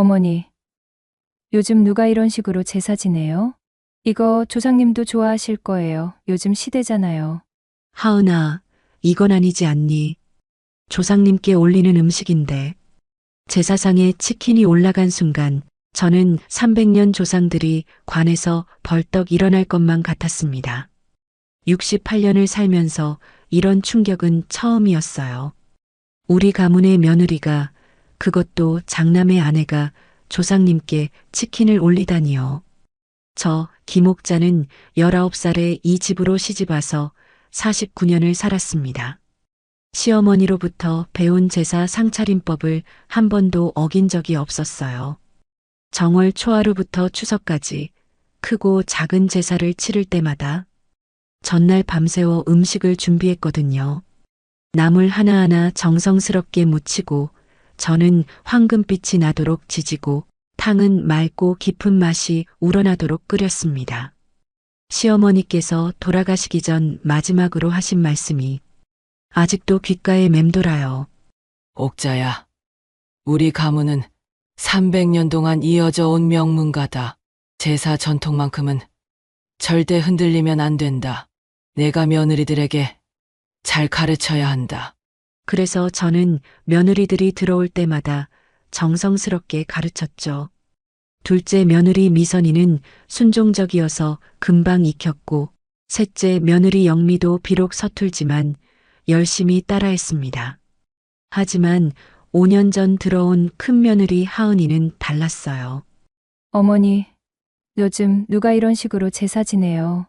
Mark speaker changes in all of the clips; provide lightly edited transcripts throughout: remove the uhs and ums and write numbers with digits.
Speaker 1: 어머니, 요즘 누가 이런 식으로 제사 지내요? 이거 조상님도 좋아하실 거예요. 요즘 시대잖아요.
Speaker 2: 하은아, 이건 아니지 않니? 조상님께 올리는 음식인데. 제사상에 치킨이 올라간 순간 저는 300년 조상들이 관에서 벌떡 일어날 것만 같았습니다. 68년을 살면서 이런 충격은 처음이었어요. 우리 가문의 며느리가, 그것도 장남의 아내가 조상님께 치킨을 올리다니요. 저 김옥자는 19살에 이 집으로 시집와서 49년을 살았습니다. 시어머니로부터 배운 제사 상차림법을 한 번도 어긴 적이 없었어요. 정월 초하루부터 추석까지 크고 작은 제사를 치를 때마다 전날 밤새워 음식을 준비했거든요. 나물 하나하나 정성스럽게 무치고 저는 황금빛이 나도록 지지고 탕은 맑고 깊은 맛이 우러나도록 끓였습니다. 시어머니께서 돌아가시기 전 마지막으로 하신 말씀이 아직도 귓가에 맴돌아요.
Speaker 3: 옥자야, 우리 가문은 300년 동안 이어져 온 명문가다. 제사 전통만큼은 절대 흔들리면 안 된다. 내가 며느리들에게 잘 가르쳐야 한다.
Speaker 2: 그래서 저는 며느리들이 들어올 때마다 정성스럽게 가르쳤죠. 둘째 며느리 미선이는 순종적이어서 금방 익혔고, 셋째 며느리 영미도 비록 서툴지만 열심히 따라했습니다. 하지만 5년 전 들어온 큰 며느리 하은이는 달랐어요.
Speaker 1: 어머니, 요즘 누가 이런 식으로 제사 지내요?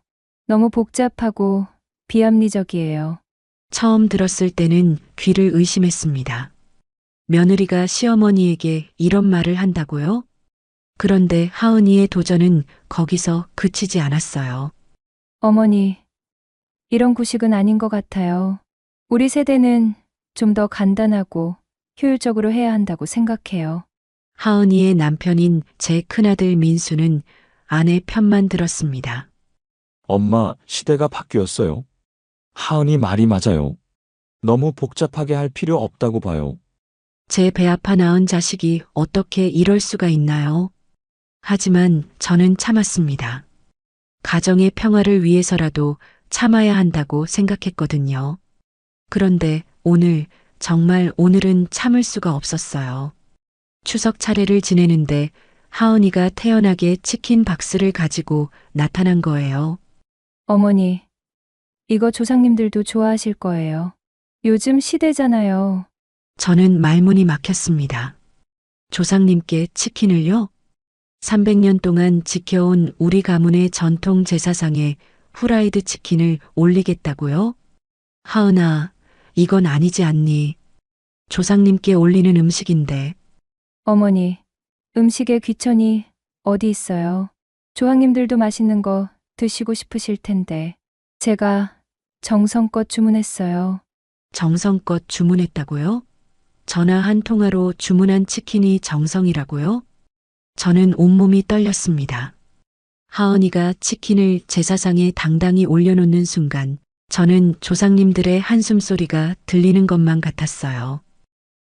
Speaker 1: 너무 복잡하고 비합리적이에요.
Speaker 2: 처음 들었을 때는 귀를 의심했습니다. 며느리가 시어머니에게 이런 말을 한다고요? 그런데 하은이의 도전은 거기서 그치지 않았어요.
Speaker 1: 어머니, 이런 구식은 아닌 것 같아요. 우리 세대는 좀 더 간단하고 효율적으로 해야 한다고 생각해요.
Speaker 2: 하은이의 남편인 제 큰아들 민수는 아내 편만 들었습니다.
Speaker 4: 엄마, 시대가 바뀌었어요. 하은이 말이 맞아요. 너무 복잡하게 할 필요 없다고 봐요.
Speaker 2: 제 배 아파 낳은 자식이 어떻게 이럴 수가 있나요? 하지만 저는 참았습니다. 가정의 평화를 위해서라도 참아야 한다고 생각했거든요. 그런데 오늘, 정말 오늘은 참을 수가 없었어요. 추석 차례를 지내는데 하은이가 태연하게 치킨 박스를 가지고 나타난 거예요.
Speaker 1: 어머니, 이거 조상님들도 좋아하실 거예요. 요즘 시대잖아요.
Speaker 2: 저는 말문이 막혔습니다. 조상님께 치킨을요? 300년 동안 지켜온 우리 가문의 전통 제사상에 후라이드 치킨을 올리겠다고요? 하은아, 이건 아니지 않니? 조상님께 올리는 음식인데.
Speaker 1: 어머니, 음식에 귀천이 어디 있어요? 조상님들도 맛있는 거 드시고 싶으실 텐데. 제가 정성껏 주문했어요.
Speaker 2: 정성껏 주문했다고요? 전화 한 통화로 주문한 치킨이 정성이라고요? 저는 온몸이 떨렸습니다. 하은이가 치킨을 제사상에 당당히 올려놓는 순간 저는 조상님들의 한숨소리가 들리는 것만 같았어요.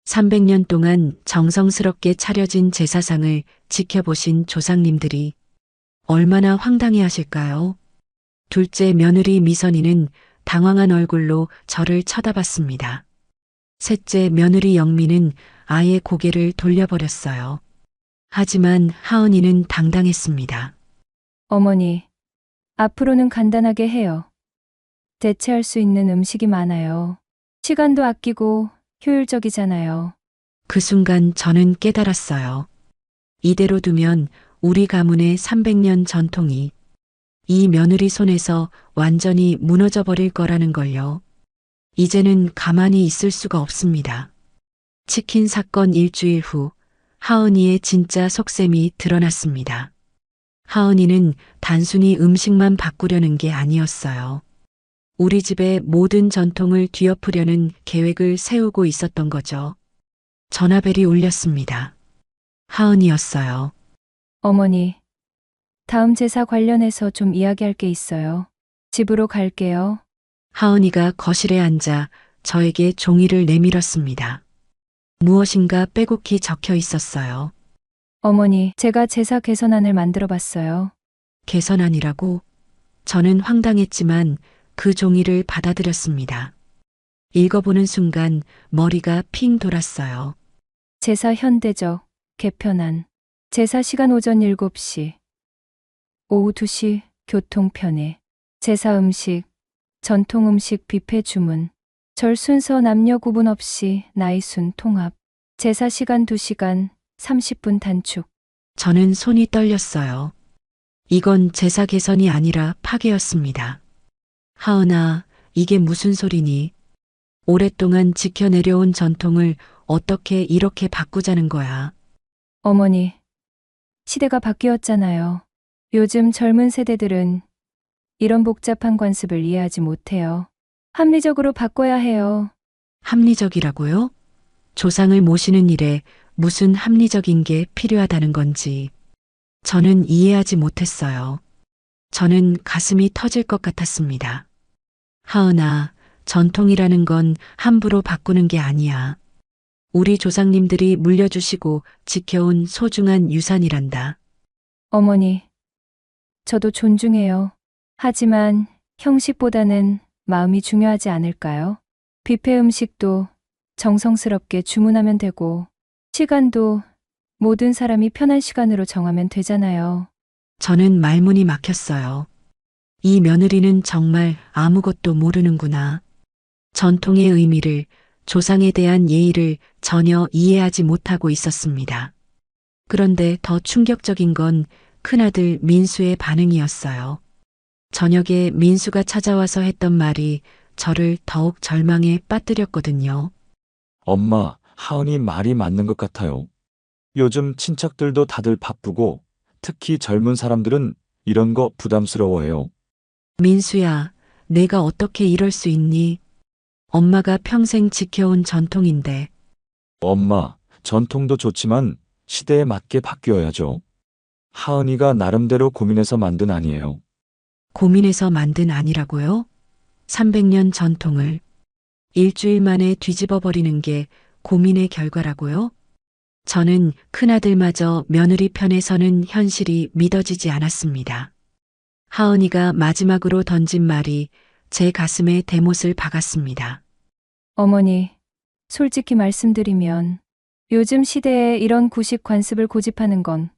Speaker 2: 300년 동안 정성스럽게 차려진 제사상을 지켜보신 조상님들이 얼마나 황당해 하실까요? 둘째 며느리 미선이는 당황한 얼굴로 저를 쳐다봤습니다. 셋째 며느리 영미는 아예 고개를 돌려버렸어요. 하지만 하은이는 당당했습니다.
Speaker 1: 어머니, 앞으로는 간단하게 해요. 대체할 수 있는 음식이 많아요. 시간도 아끼고 효율적이잖아요.
Speaker 2: 그 순간 저는 깨달았어요. 이대로 두면 우리 가문의 300년 전통이 이 며느리 손에서 완전히 무너져 버릴 거라는 걸요. 이제는 가만히 있을 수가 없습니다. 치킨 사건 일주일 후 하은이의 진짜 속셈이 드러났습니다. 하은이는 단순히 음식만 바꾸려는 게 아니었어요. 우리 집의 모든 전통을 뒤엎으려는 계획을 세우고 있었던 거죠. 전화벨이 울렸습니다. 하은이였어요.
Speaker 1: 어머니, 다음 제사 관련해서 좀 이야기할 게 있어요. 집으로 갈게요.
Speaker 2: 하은이가 거실에 앉아 저에게 종이를 내밀었습니다. 무엇인가 빼곡히 적혀 있었어요.
Speaker 1: 어머니, 제가 제사 개선안을 만들어 봤어요.
Speaker 2: 개선안이라고? 저는 황당했지만 그 종이를 받아들였습니다. 읽어보는 순간 머리가 핑 돌았어요.
Speaker 1: 제사 현대적 개편안. 제사 시간 오전 7시. 오후 2시 교통 편의. 제사 음식, 전통 음식 뷔페 주문. 절 순서 남녀 구분 없이 나이 순 통합. 제사 시간 2시간 30분 단축.
Speaker 2: 저는 손이 떨렸어요. 이건 제사 개선이 아니라 파괴였습니다. 하은아, 이게 무슨 소리니? 오랫동안 지켜내려온 전통을 어떻게 이렇게 바꾸자는 거야?
Speaker 1: 어머니, 시대가 바뀌었잖아요. 요즘 젊은 세대들은 이런 복잡한 관습을 이해하지 못해요. 합리적으로 바꿔야 해요.
Speaker 2: 합리적이라고요? 조상을 모시는 일에 무슨 합리적인 게 필요하다는 건지 저는 이해하지 못했어요. 저는 가슴이 터질 것 같았습니다. 하은아, 전통이라는 건 함부로 바꾸는 게 아니야. 우리 조상님들이 물려주시고 지켜온 소중한 유산이란다.
Speaker 1: 어머니, 저도 존중해요. 하지만 형식보다는 마음이 중요하지 않을까요? 뷔페 음식도 정성스럽게 주문하면 되고, 시간도 모든 사람이 편한 시간으로 정하면 되잖아요.
Speaker 2: 저는 말문이 막혔어요. 이 며느리는 정말 아무것도 모르는구나. 전통의 의미를, 조상에 대한 예의를 전혀 이해하지 못하고 있었습니다. 그런데 더 충격적인 건 큰아들 민수의 반응이었어요. 저녁에 민수가 찾아와서 했던 말이 저를 더욱 절망에 빠뜨렸거든요.
Speaker 4: 엄마, 하은이 말이 맞는 것 같아요. 요즘 친척들도 다들 바쁘고 특히 젊은 사람들은 이런 거 부담스러워해요.
Speaker 2: 민수야, 내가 어떻게 이럴 수 있니? 엄마가 평생 지켜온 전통인데.
Speaker 4: 엄마, 전통도 좋지만 시대에 맞게 바뀌어야죠. 하은이가 나름대로 고민해서 만든 아니에요.
Speaker 2: 고민해서 만든 아니라고요? 300년 전통을 일주일 만에 뒤집어 버리는 게 고민의 결과라고요? 저는 큰아들마저 며느리 편에 서는 현실이 믿어지지 않았습니다. 하은이가 마지막으로 던진 말이 제 가슴에 대못을 박았습니다.
Speaker 1: 어머니, 솔직히 말씀드리면 요즘 시대에 이런 구식 관습을 고집하는 건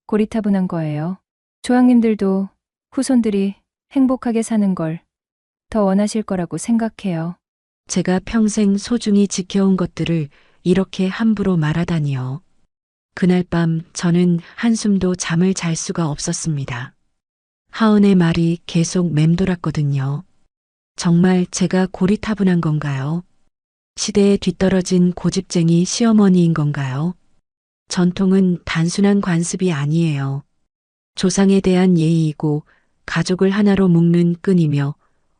Speaker 1: 고리타분한 거예요. 조상님들도 후손들이 행복하게 사는 걸 더 원하실 거라고 생각해요.
Speaker 2: 제가 평생 소중히 지켜온 것들을 이렇게 함부로 말하다니요. 그날 밤 저는 한숨도 잠을 잘 수가 없었습니다. 하은의 말이 계속 맴돌았거든요. 정말 제가 고리타분한 건가요? 시대에 뒤떨어진 고집쟁이 시어머니인 건가요? 전통은 단순한 관습이 아니에요. 조상에 대한 예의이고 가족을 하나로 묶는 끈이며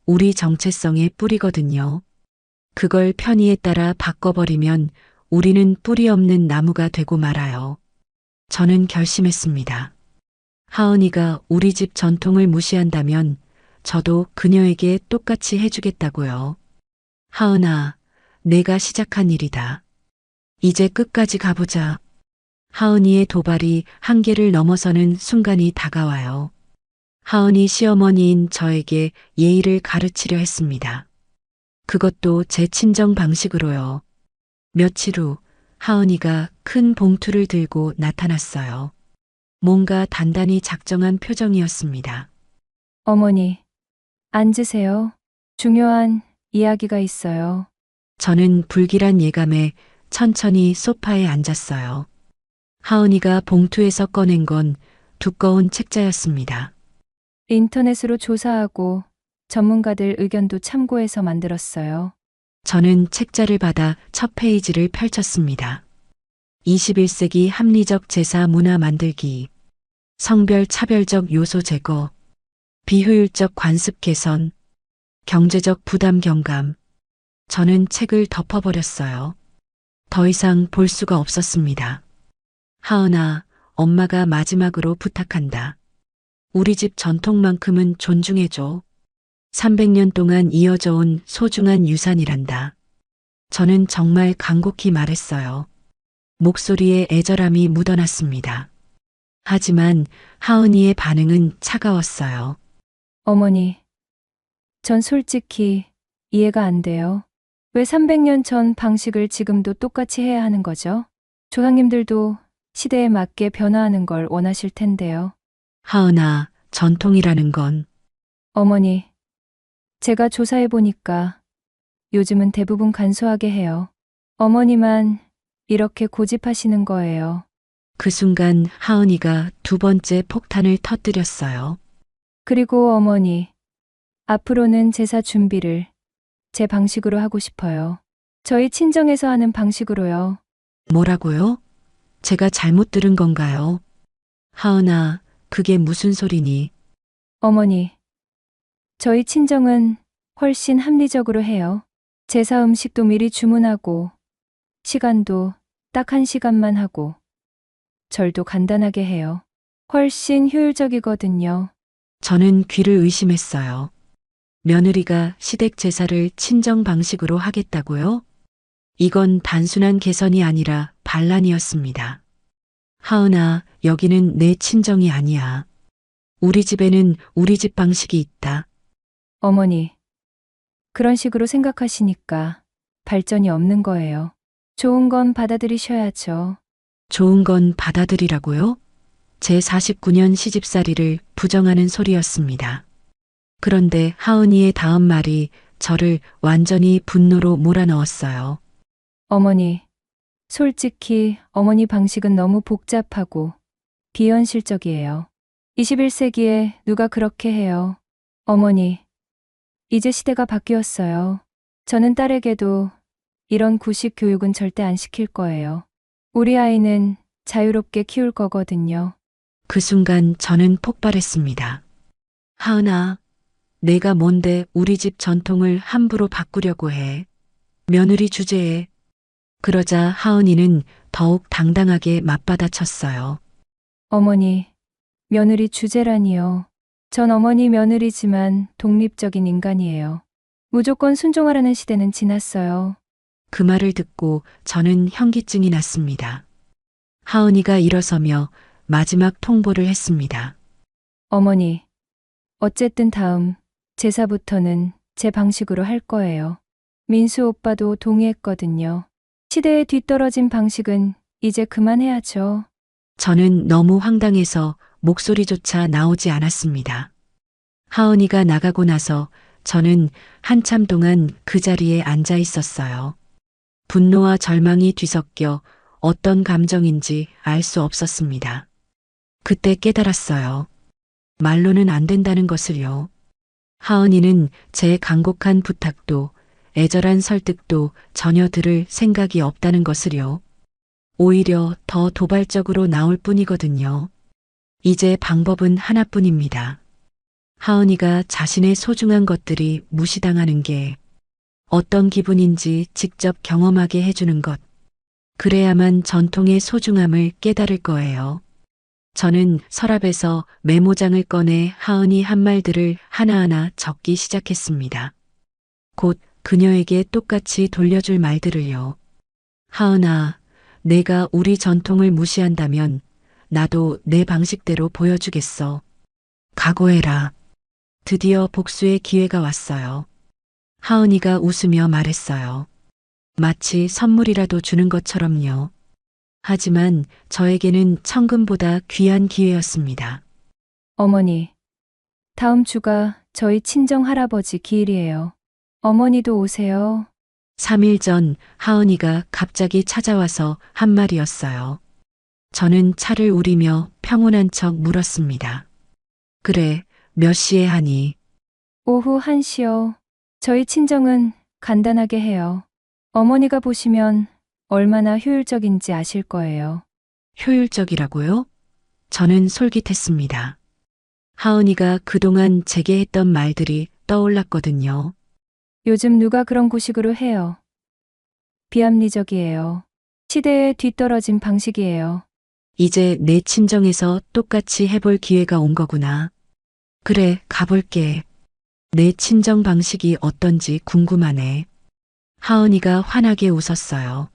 Speaker 2: 우리 정체성의 뿌리거든요. 그걸 편의에 따라 바꿔버리면 우리는 뿌리 없는 나무가 되고 말아요. 저는 결심했습니다. 하은이가 우리 집 전통을 무시한다면 저도 그녀에게 똑같이 해주겠다고요. 하은아, 내가 시작한 일이다. 이제 끝까지 가보자. 하은이의 도발이 한계를 넘어서는 순간이 다가와요. 하은이 시어머니인 저에게 예의를 가르치려 했습니다. 그것도 제 친정 방식으로요. 며칠 후 하은이가 큰 봉투를 들고 나타났어요. 뭔가 단단히 작정한 표정이었습니다.
Speaker 1: 어머니, 앉으세요. 중요한 이야기가 있어요.
Speaker 2: 저는 불길한 예감에 천천히 소파에 앉았어요. 하은이가 봉투에서 꺼낸 건 두꺼운 책자였습니다.
Speaker 1: 인터넷으로 조사하고 전문가들 의견도 참고해서 만들었어요.
Speaker 2: 저는 책자를 받아 첫 페이지를 펼쳤습니다. 21세기 합리적 제사 문화 만들기, 성별 차별적 요소 제거, 비효율적 관습 개선, 경제적 부담 경감. 저는 책을 덮어버렸어요. 더 이상 볼 수가 없었습니다. 하은아, 엄마가 마지막으로 부탁한다. 우리 집 전통만큼은 존중해줘. 300년 동안 이어져 온 소중한 유산이란다. 저는 정말 간곡히 말했어요. 목소리에 애절함이 묻어났습니다. 하지만 하은이의 반응은 차가웠어요.
Speaker 1: 어머니, 전 솔직히 이해가 안 돼요. 왜 300년 전 방식을 지금도 똑같이 해야 하는 거죠? 조상님들도 시대에 맞게 변화하는 걸 원하실 텐데요.
Speaker 2: 하은아, 전통이라는 건
Speaker 1: 어머니, 제가 조사해보니까 요즘은 대부분 간소하게 해요. 어머니만 이렇게 고집하시는 거예요.
Speaker 2: 그 순간 하은이가 두 번째 폭탄을 터뜨렸어요.
Speaker 1: 그리고 어머니, 앞으로는 제사 준비를 제 방식으로 하고 싶어요. 저희 친정에서 하는 방식으로요.
Speaker 2: 뭐라고요? 제가 잘못 들은 건가요? 하은아, 그게 무슨 소리니?
Speaker 1: 어머니, 저희 친정은 훨씬 합리적으로 해요. 제사 음식도 미리 주문하고, 시간도 딱 1시간만 하고, 절도 간단하게 해요. 훨씬 효율적이거든요.
Speaker 2: 저는 귀를 의심했어요. 며느리가 시댁 제사를 친정 방식으로 하겠다고요? 이건 단순한 개선이 아니라 반란이었습니다. 하은아, 여기는 내 친정이 아니야. 우리 집에는 우리 집 방식이 있다.
Speaker 1: 어머니, 그런 식으로 생각하시니까 발전이 없는 거예요. 좋은 건 받아들이셔야죠.
Speaker 2: 좋은 건 받아들이라고요? 제 49년 시집살이를 부정하는 소리였습니다. 그런데 하은이의 다음 말이 저를 완전히 분노로 몰아넣었어요.
Speaker 1: 어머니, 솔직히 어머니 방식은 너무 복잡하고 비현실적이에요. 21세기에 누가 그렇게 해요? 어머니, 이제 시대가 바뀌었어요. 저는 딸에게도 이런 구식 교육은 절대 안 시킬 거예요. 우리 아이는 자유롭게 키울 거거든요.
Speaker 2: 그 순간 저는 폭발했습니다. 하은아, 내가 뭔데 우리 집 전통을 함부로 바꾸려고 해. 며느리 주제에. 그러자 하은이는 더욱 당당하게 맞받아쳤어요.
Speaker 1: 어머니, 며느리 주제라니요. 전 어머니 며느리지만 독립적인 인간이에요. 무조건 순종하라는 시대는 지났어요.
Speaker 2: 그 말을 듣고 저는 현기증이 났습니다. 하은이가 일어서며 마지막 통보를 했습니다.
Speaker 1: 어머니, 어쨌든 다음 제사부터는 제 방식으로 할 거예요. 민수 오빠도 동의했거든요. 시대에 뒤떨어진 방식은 이제 그만해야죠.
Speaker 2: 저는 너무 황당해서 목소리조차 나오지 않았습니다. 하은이가 나가고 나서 저는 한참 동안 그 자리에 앉아 있었어요. 분노와 절망이 뒤섞여 어떤 감정인지 알 수 없었습니다. 그때 깨달았어요. 말로는 안 된다는 것을요. 하은이는 제 간곡한 부탁도 애절한 설득도 전혀 들을 생각이 없다는 것을요. 오히려 더 도발적으로 나올 뿐이거든요. 이제 방법은 하나뿐입니다. 하은이가 자신의 소중한 것들이 무시당하는 게 어떤 기분인지 직접 경험하게 해주는 것. 그래야만 전통의 소중함을 깨달을 거예요. 저는 서랍에서 메모장을 꺼내 하은이 한 말들을 하나하나 적기 시작했습니다. 곧 그녀에게 똑같이 돌려줄 말들을요. 하은아, 내가 우리 전통을 무시한다면 나도 내 방식대로 보여주겠어. 각오해라. 드디어 복수의 기회가 왔어요. 하은이가 웃으며 말했어요. 마치 선물이라도 주는 것처럼요. 하지만 저에게는 천금보다 귀한 기회였습니다.
Speaker 1: 어머니, 다음 주가 저희 친정 할아버지 기일이에요. 어머니도 오세요.
Speaker 2: 3일 전 하은이가 갑자기 찾아와서 한 말이었어요. 저는 차를 우리며 평온한 척 물었습니다. 그래, 몇 시에 하니?
Speaker 1: 오후 1시요. 저희 친정은 간단하게 해요. 어머니가 보시면 얼마나 효율적인지 아실 거예요.
Speaker 2: 효율적이라고요? 저는 솔깃했습니다. 하은이가 그동안 제게 했던 말들이 떠올랐거든요.
Speaker 1: 요즘 누가 그런 구식으로 해요. 비합리적이에요. 시대에 뒤떨어진 방식이에요.
Speaker 2: 이제 내 친정에서 똑같이 해볼 기회가 온 거구나. 그래, 가볼게. 내 친정 방식이 어떤지 궁금하네. 하은이가 환하게 웃었어요.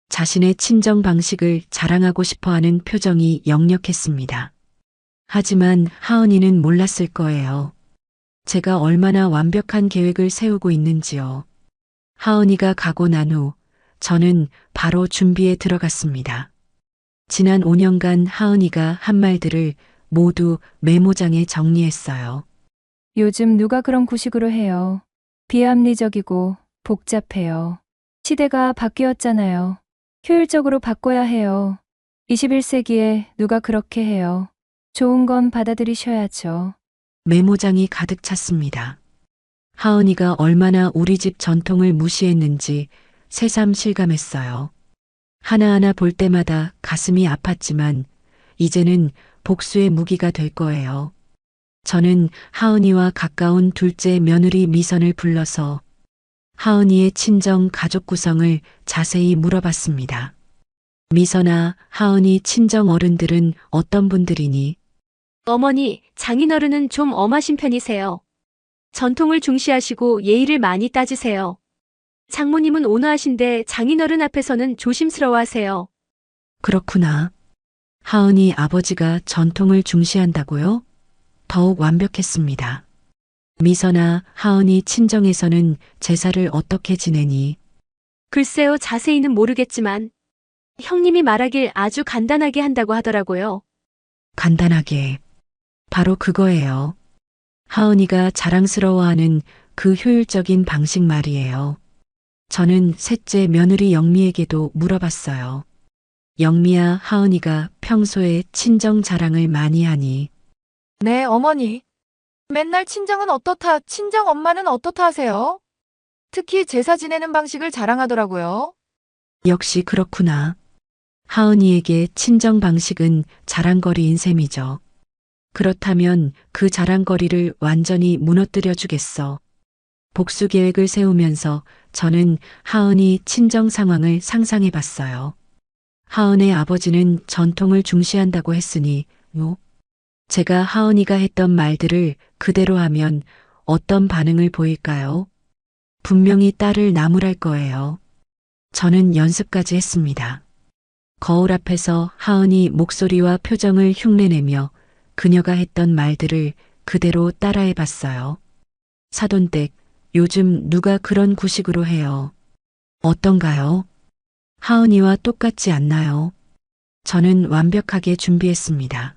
Speaker 2: 자신의 친정 방식을 자랑하고 싶어 하는 표정이 역력했습니다. 하지만 하은이는 몰랐을 거예요. 제가 얼마나 완벽한 계획을 세우고 있는지요. 하은이가 가고 난 후 저는 바로 준비에 들어갔습니다. 지난 5년간 하은이가 한 말들을 모두 메모장에 정리했어요.
Speaker 1: 요즘 누가 그런 구식으로 해요. 비합리적이고 복잡해요. 시대가 바뀌었잖아요. 효율적으로 바꿔야 해요. 21세기에 누가 그렇게 해요. 좋은 건 받아들이셔야죠.
Speaker 2: 메모장이 가득 찼습니다. 하은이가 얼마나 우리 집 전통을 무시했는지 새삼 실감했어요. 하나하나 볼 때마다 가슴이 아팠지만 이제는 복수의 무기가 될 거예요. 저는 하은이와 가까운 둘째 며느리 미선을 불러서 하은이의 친정 가족 구성을 자세히 물어봤습니다. 미선아, 하은이 친정 어른들은 어떤 분들이니?
Speaker 5: 어머니, 장인어른은 좀 엄하신 편이세요. 전통을 중시하시고 예의를 많이 따지세요. 장모님은 온화하신데 장인어른 앞에서는 조심스러워하세요.
Speaker 2: 그렇구나. 하은이 아버지가 전통을 중시한다고요? 더욱 완벽했습니다. 미선아, 하은이 친정에서는 제사를 어떻게 지내니?
Speaker 5: 글쎄요, 자세히는 모르겠지만 형님이 말하길 아주 간단하게 한다고 하더라고요.
Speaker 2: 간단하게. 바로 그거예요. 하은이가 자랑스러워하는 그 효율적인 방식 말이에요. 저는 셋째 며느리 영미에게도 물어봤어요. 영미야, 하은이가 평소에 친정 자랑을 많이 하니?
Speaker 6: 네, 어머니. 맨날 친정은 어떻다, 친정 엄마는 어떻다 하세요? 특히 제사 지내는 방식을 자랑하더라고요.
Speaker 2: 역시 그렇구나. 하은이에게 친정 방식은 자랑거리인 셈이죠. 그렇다면 그 자랑거리를 완전히 무너뜨려 주겠어. 복수 계획을 세우면서 저는 하은이 친정 상황을 상상해 봤어요. 하은의 아버지는 전통을 중시한다고 했으니, 제가 하은이가 했던 말들을 그대로 하면 어떤 반응을 보일까요? 분명히 딸을 나무랄 거예요. 저는 연습까지 했습니다. 거울 앞에서 하은이 목소리와 표정을 흉내내며 그녀가 했던 말들을 그대로 따라해 봤어요. 사돈댁, 요즘 누가 그런 구식으로 해요? 어떤가요? 하은이와 똑같지 않나요? 저는 완벽하게 준비했습니다.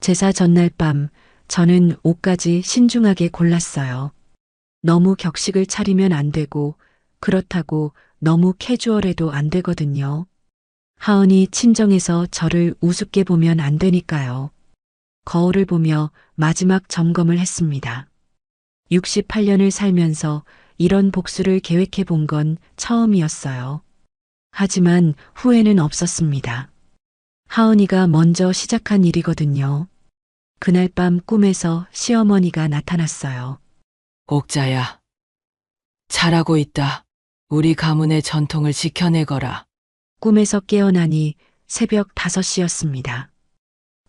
Speaker 2: 제사 전날 밤, 저는 옷까지 신중하게 골랐어요. 너무 격식을 차리면 안 되고, 그렇다고 너무 캐주얼해도 안 되거든요. 하은이 친정에서 저를 우습게 보면 안 되니까요. 거울을 보며 마지막 점검을 했습니다. 68년을 살면서 이런 복수를 계획해 본 건 처음이었어요. 하지만 후회는 없었습니다. 하은이가 먼저 시작한 일이거든요. 그날 밤 꿈에서 시어머니가 나타났어요.
Speaker 3: 옥자야. 잘하고 있다. 우리 가문의 전통을 지켜내거라.
Speaker 2: 꿈에서 깨어나니 새벽 5시였습니다.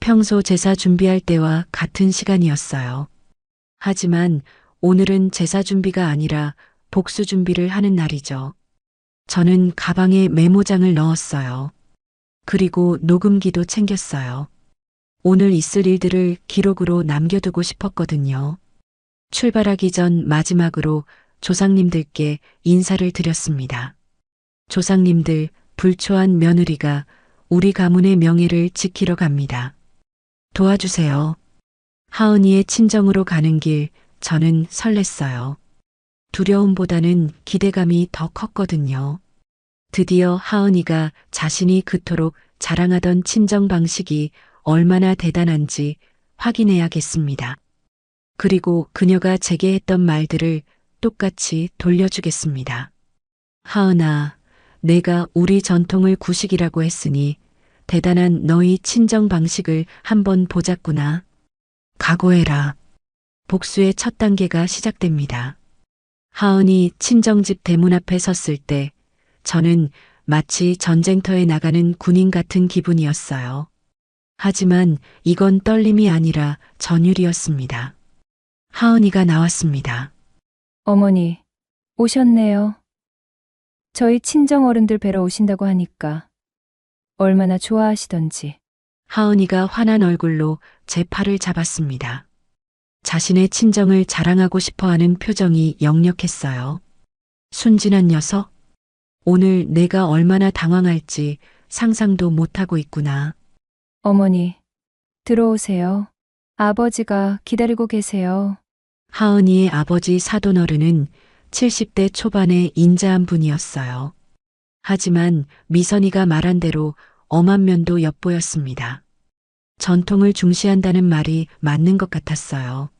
Speaker 2: 평소 제사 준비할 때와 같은 시간이었어요. 하지만 오늘은 제사 준비가 아니라 복수 준비를 하는 날이죠. 저는 가방에 메모장을 넣었어요. 그리고 녹음기도 챙겼어요. 오늘 있을 일들을 기록으로 남겨두고 싶었거든요. 출발하기 전 마지막으로 조상님들께 인사를 드렸습니다. 조상님들, 불초한 며느리가 우리 가문의 명예를 지키러 갑니다. 도와주세요. 하은이의 친정으로 가는 길, 저는 설렜어요. 두려움보다는 기대감이 더 컸거든요. 드디어 하은이가 자신이 그토록 자랑하던 친정 방식이 얼마나 대단한지 확인해야겠습니다. 그리고 그녀가 제게 했던 말들을 똑같이 돌려주겠습니다. 하은아, 내가 우리 전통을 구식이라고 했으니 대단한 너희 친정 방식을 한번 보자꾸나. 각오해라. 복수의 첫 단계가 시작됩니다. 하은이 친정집 대문 앞에 섰을 때 저는 마치 전쟁터에 나가는 군인 같은 기분이었어요. 하지만 이건 떨림이 아니라 전율이었습니다. 하은이가 나왔습니다.
Speaker 1: 어머니, 오셨네요. 저희 친정 어른들 뵈러 오신다고 하니까 얼마나 좋아하시던지.
Speaker 2: 하은이가 화난 얼굴로 제 팔을 잡았습니다. 자신의 친정을 자랑하고 싶어 하는 표정이 역력했어요. 순진한 녀석? 오늘 내가 얼마나 당황할지 상상도 못하고 있구나.
Speaker 1: 어머니, 들어오세요. 아버지가 기다리고 계세요.
Speaker 2: 하은이의 아버지 사돈어른은 70대 초반의 인자한 분이었어요. 하지만 미선이가 말한 대로 엄한 면도 엿보였습니다. 전통을 중시한다는 말이 맞는 것 같았어요.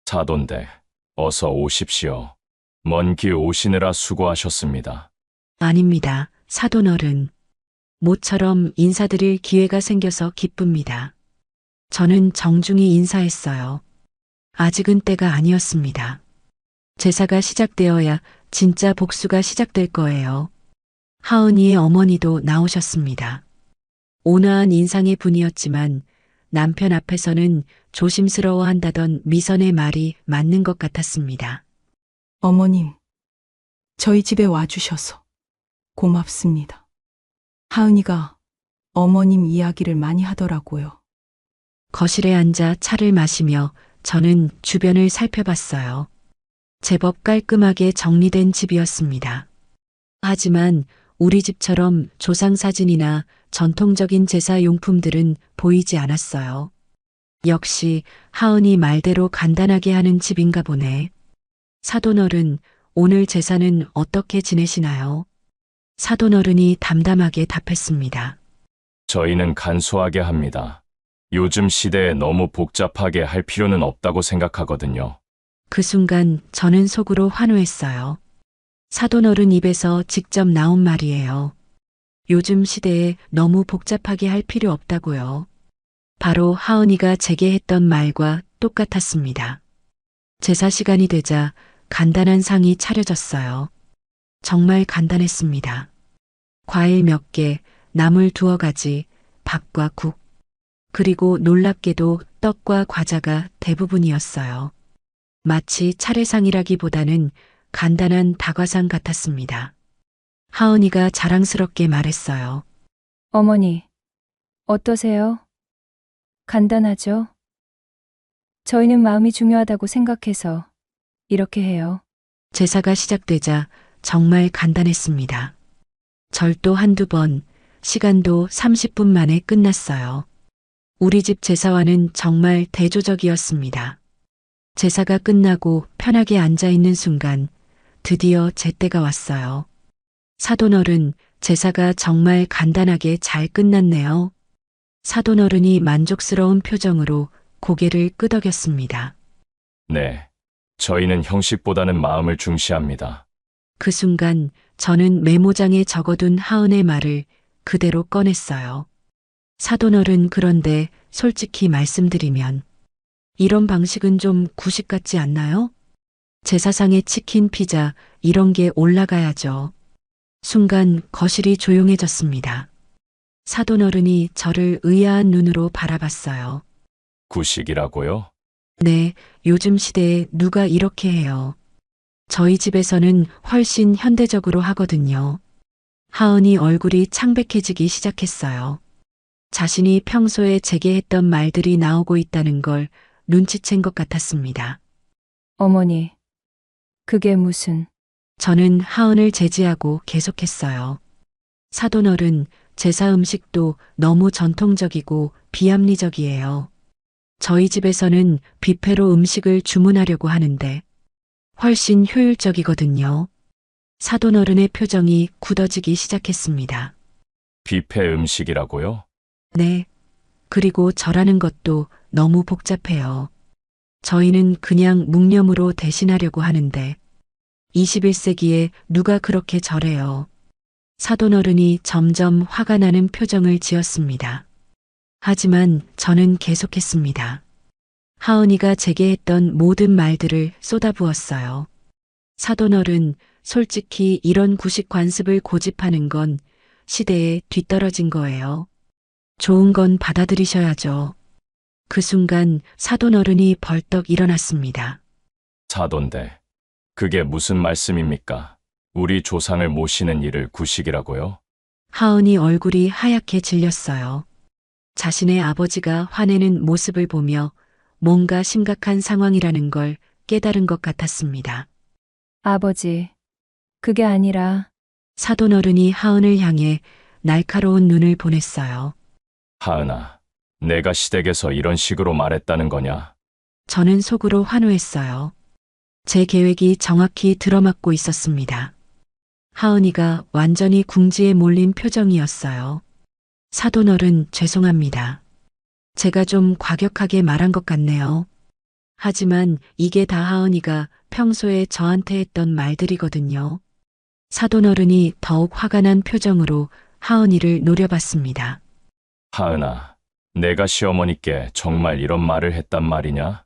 Speaker 7: 사돈댁, 어서 오십시오. 먼 길 오시느라 수고하셨습니다.
Speaker 2: 아닙니다, 사돈어른. 모처럼 인사드릴 기회가 생겨서 기쁩니다. 저는 정중히 인사했어요. 아직은 때가 아니었습니다. 제사가 시작되어야 진짜 복수가 시작될 거예요. 하은이의 어머니도 나오셨습니다. 온화한 인상의 분이었지만 남편 앞에서는 조심스러워한다던 미선의 말이 맞는 것 같았습니다.
Speaker 8: 어머님, 저희 집에 와주셔서 고맙습니다. 하은이가 어머님 이야기를 많이 하더라고요.
Speaker 2: 거실에 앉아 차를 마시며 저는 주변을 살펴봤어요. 제법 깔끔하게 정리된 집이었습니다. 하지만 우리 집처럼 조상사진이나 전통적인 제사용품들은 보이지 않았어요. 역시 하은이 말대로 간단하게 하는 집인가 보네. 사돈어른, 오늘 제사는 어떻게 지내시나요? 사돈어른이 담담하게 답했습니다.
Speaker 7: 저희는 간소하게 합니다. 요즘 시대에 너무 복잡하게 할 필요는 없다고 생각하거든요.
Speaker 2: 그 순간 저는 속으로 환호했어요. 사돈어른 입에서 직접 나온 말이에요. 요즘 시대에 너무 복잡하게 할 필요 없다고요. 바로 하은이가 제게 했던 말과 똑같았습니다. 제사 시간이 되자 간단한 상이 차려졌어요. 정말 간단했습니다. 과일 몇 개, 나물 2가지, 밥과 국, 그리고 놀랍게도 떡과 과자가 대부분이었어요. 마치 차례상이라기보다는 간단한 다과상 같았습니다. 하은이가 자랑스럽게 말했어요.
Speaker 1: 어머니, 어떠세요? 간단하죠? 저희는 마음이 중요하다고 생각해서 이렇게 해요.
Speaker 2: 제사가 시작되자 정말 간단했습니다. 절도 1~2번, 시간도 30분 만에 끝났어요. 우리 집 제사와는 정말 대조적이었습니다. 제사가 끝나고 편하게 앉아 있는 순간 드디어 제 때가 왔어요. 사돈어른, 제사가 정말 간단하게 잘 끝났네요. 사돈어른이 만족스러운 표정으로 고개를 끄덕였습니다.
Speaker 7: 네. 저희는 형식보다는 마음을 중시합니다.
Speaker 2: 그 순간 저는 메모장에 적어둔 하은의 말을 그대로 꺼냈어요. 사돈어른, 그런데 솔직히 말씀드리면 이런 방식은 좀 구식 같지 않나요? 제사상에 치킨, 피자 이런 게 올라가야죠. 순간 거실이 조용해졌습니다. 사돈어른이 저를 의아한 눈으로 바라봤어요.
Speaker 7: 구식이라고요?
Speaker 2: 네, 요즘 시대에 누가 이렇게 해요. 저희 집에서는 훨씬 현대적으로 하거든요. 하은이 얼굴이 창백해지기 시작했어요. 자신이 평소에 제게 했던 말들이 나오고 있다는 걸 눈치챈 것 같았습니다.
Speaker 1: 어머니, 그게 무슨...
Speaker 2: 저는 하은을 제지하고 계속했어요. 사돈어른, 제사 음식도 너무 전통적이고 비합리적이에요. 저희 집에서는 뷔페로 음식을 주문하려고 하는데 훨씬 효율적이거든요. 사돈어른의 표정이 굳어지기 시작했습니다.
Speaker 7: 뷔페 음식이라고요?
Speaker 2: 네. 그리고 절하는 것도 너무 복잡해요. 저희는 그냥 묵념으로 대신하려고 하는데 21세기에 누가 그렇게 절해요. 사돈어른이 점점 화가 나는 표정을 지었습니다. 하지만 저는 계속했습니다. 하은이가 제게 했던 모든 말들을 쏟아부었어요. 사돈어른, 솔직히 이런 구식 관습을 고집하는 건 시대에 뒤떨어진 거예요. 좋은 건 받아들이셔야죠. 그 순간 사돈어른이 벌떡 일어났습니다.
Speaker 7: 사돈댁, 그게 무슨 말씀입니까? 우리 조상을 모시는 일을 구식이라고요?
Speaker 2: 하은이 얼굴이 하얗게 질렸어요. 자신의 아버지가 화내는 모습을 보며 뭔가 심각한 상황이라는 걸 깨달은 것 같았습니다.
Speaker 1: 아버지, 그게 아니라
Speaker 2: 사돈어른이 하은을 향해 날카로운 눈을 보냈어요.
Speaker 7: 하은아, 내가 시댁에서 이런 식으로 말했다는 거냐?
Speaker 2: 저는 속으로 환호했어요. 제 계획이 정확히 들어맞고 있었습니다. 하은이가 완전히 궁지에 몰린 표정이었어요. 사돈어른 죄송합니다. 제가 좀 과격하게 말한 것 같네요. 하지만 이게 다 하은이가 평소에 저한테 했던 말들이거든요. 사돈어른이 더욱 화가 난 표정으로 하은이를 노려봤습니다.
Speaker 7: 하은아, 내가 시어머니께 정말 이런 말을 했단 말이냐?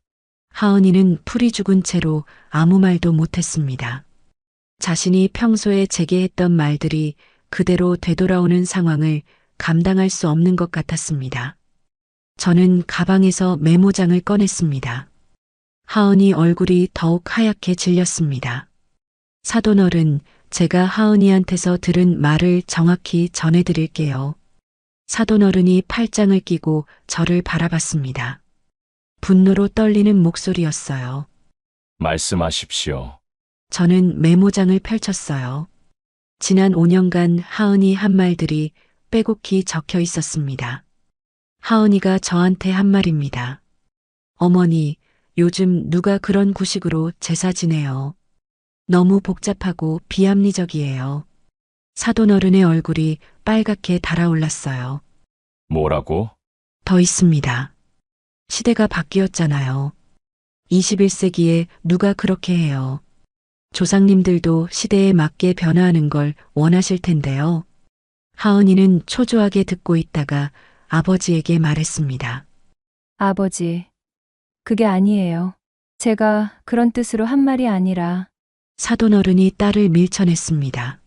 Speaker 2: 하은이는 풀이 죽은 채로 아무 말도 못했습니다. 자신이 평소에 제게 했던 말들이 그대로 되돌아오는 상황을 감당할 수 없는 것 같았습니다. 저는 가방에서 메모장을 꺼냈습니다. 하은이 얼굴이 더욱 하얗게 질렸습니다. 사돈어른, 제가 하은이한테서 들은 말을 정확히 전해드릴게요. 사돈어른이 팔짱을 끼고 저를 바라봤습니다. 분노로 떨리는 목소리였어요.
Speaker 7: 말씀하십시오.
Speaker 2: 저는 메모장을 펼쳤어요. 지난 5년간 하은이 한 말들이 빼곡히 적혀 있었습니다. 하은이가 저한테 한 말입니다. 어머니, 요즘 누가 그런 구식으로 제사 지내요. 너무 복잡하고 비합리적이에요. 사돈어른의 얼굴이 빨갛게 달아올랐어요.
Speaker 7: 뭐라고?
Speaker 2: 더 있습니다. 시대가 바뀌었잖아요. 21세기에 누가 그렇게 해요. 조상님들도 시대에 맞게 변화하는 걸 원하실 텐데요. 하은이는 초조하게 듣고 있다가 아버지에게 말했습니다.
Speaker 1: 아버지, 그게 아니에요. 제가 그런 뜻으로 한 말이 아니라
Speaker 2: 사돈어른이 딸을 밀쳐냈습니다.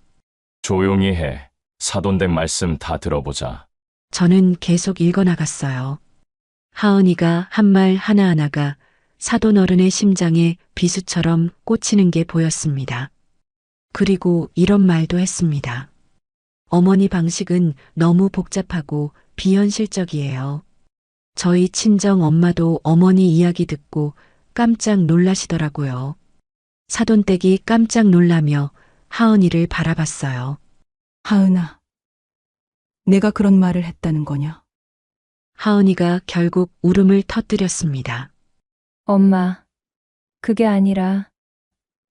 Speaker 7: 조용히 해. 사돈된 말씀 다 들어보자.
Speaker 2: 저는 계속 읽어나갔어요. 하은이가 한 말 하나하나가 사돈어른의 심장에 비수처럼 꽂히는 게 보였습니다. 그리고 이런 말도 했습니다. 어머니 방식은 너무 복잡하고 비현실적이에요. 저희 친정 엄마도 어머니 이야기 듣고 깜짝 놀라시더라고요. 사돈댁이 깜짝 놀라며 하은이를 바라봤어요.
Speaker 8: 하은아, 내가 그런 말을 했다는 거냐?
Speaker 2: 하은이가 결국 울음을 터뜨렸습니다.
Speaker 1: 엄마, 그게 아니라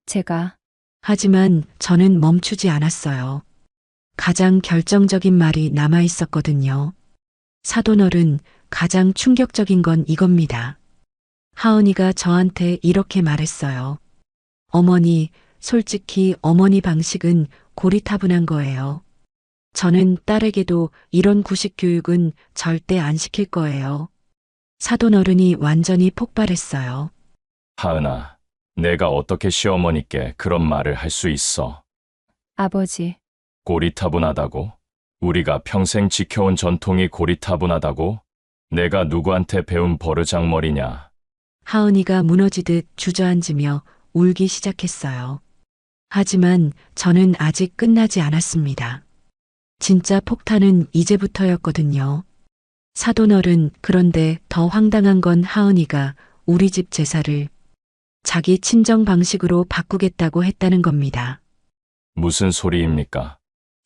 Speaker 1: 제가
Speaker 2: 하지만 저는 멈추지 않았어요. 가장 결정적인 말이 남아 있었거든요. 사돈어른, 가장 충격적인 건 이겁니다. 하은이가 저한테 이렇게 말했어요. 어머니, 솔직히 어머니 방식은 고리타분한 거예요. 저는 딸에게도 이런 구식 교육은 절대 안 시킬 거예요. 사돈어른이 완전히 폭발했어요.
Speaker 7: 하은아, 내가 어떻게 시어머니께 그런 말을 할 수 있어?
Speaker 1: 아버지,
Speaker 7: 고리타분하다고? 우리가 평생 지켜온 전통이 고리타분하다고? 내가 누구한테 배운 버르장머리냐?
Speaker 2: 하은이가 무너지듯 주저앉으며 울기 시작했어요. 하지만 저는 아직 끝나지 않았습니다. 진짜 폭탄은 이제부터였거든요. 사돈어른, 그런데 더 황당한 건 하은이가 우리 집 제사를 자기 친정 방식으로 바꾸겠다고 했다는 겁니다.
Speaker 7: 무슨 소리입니까?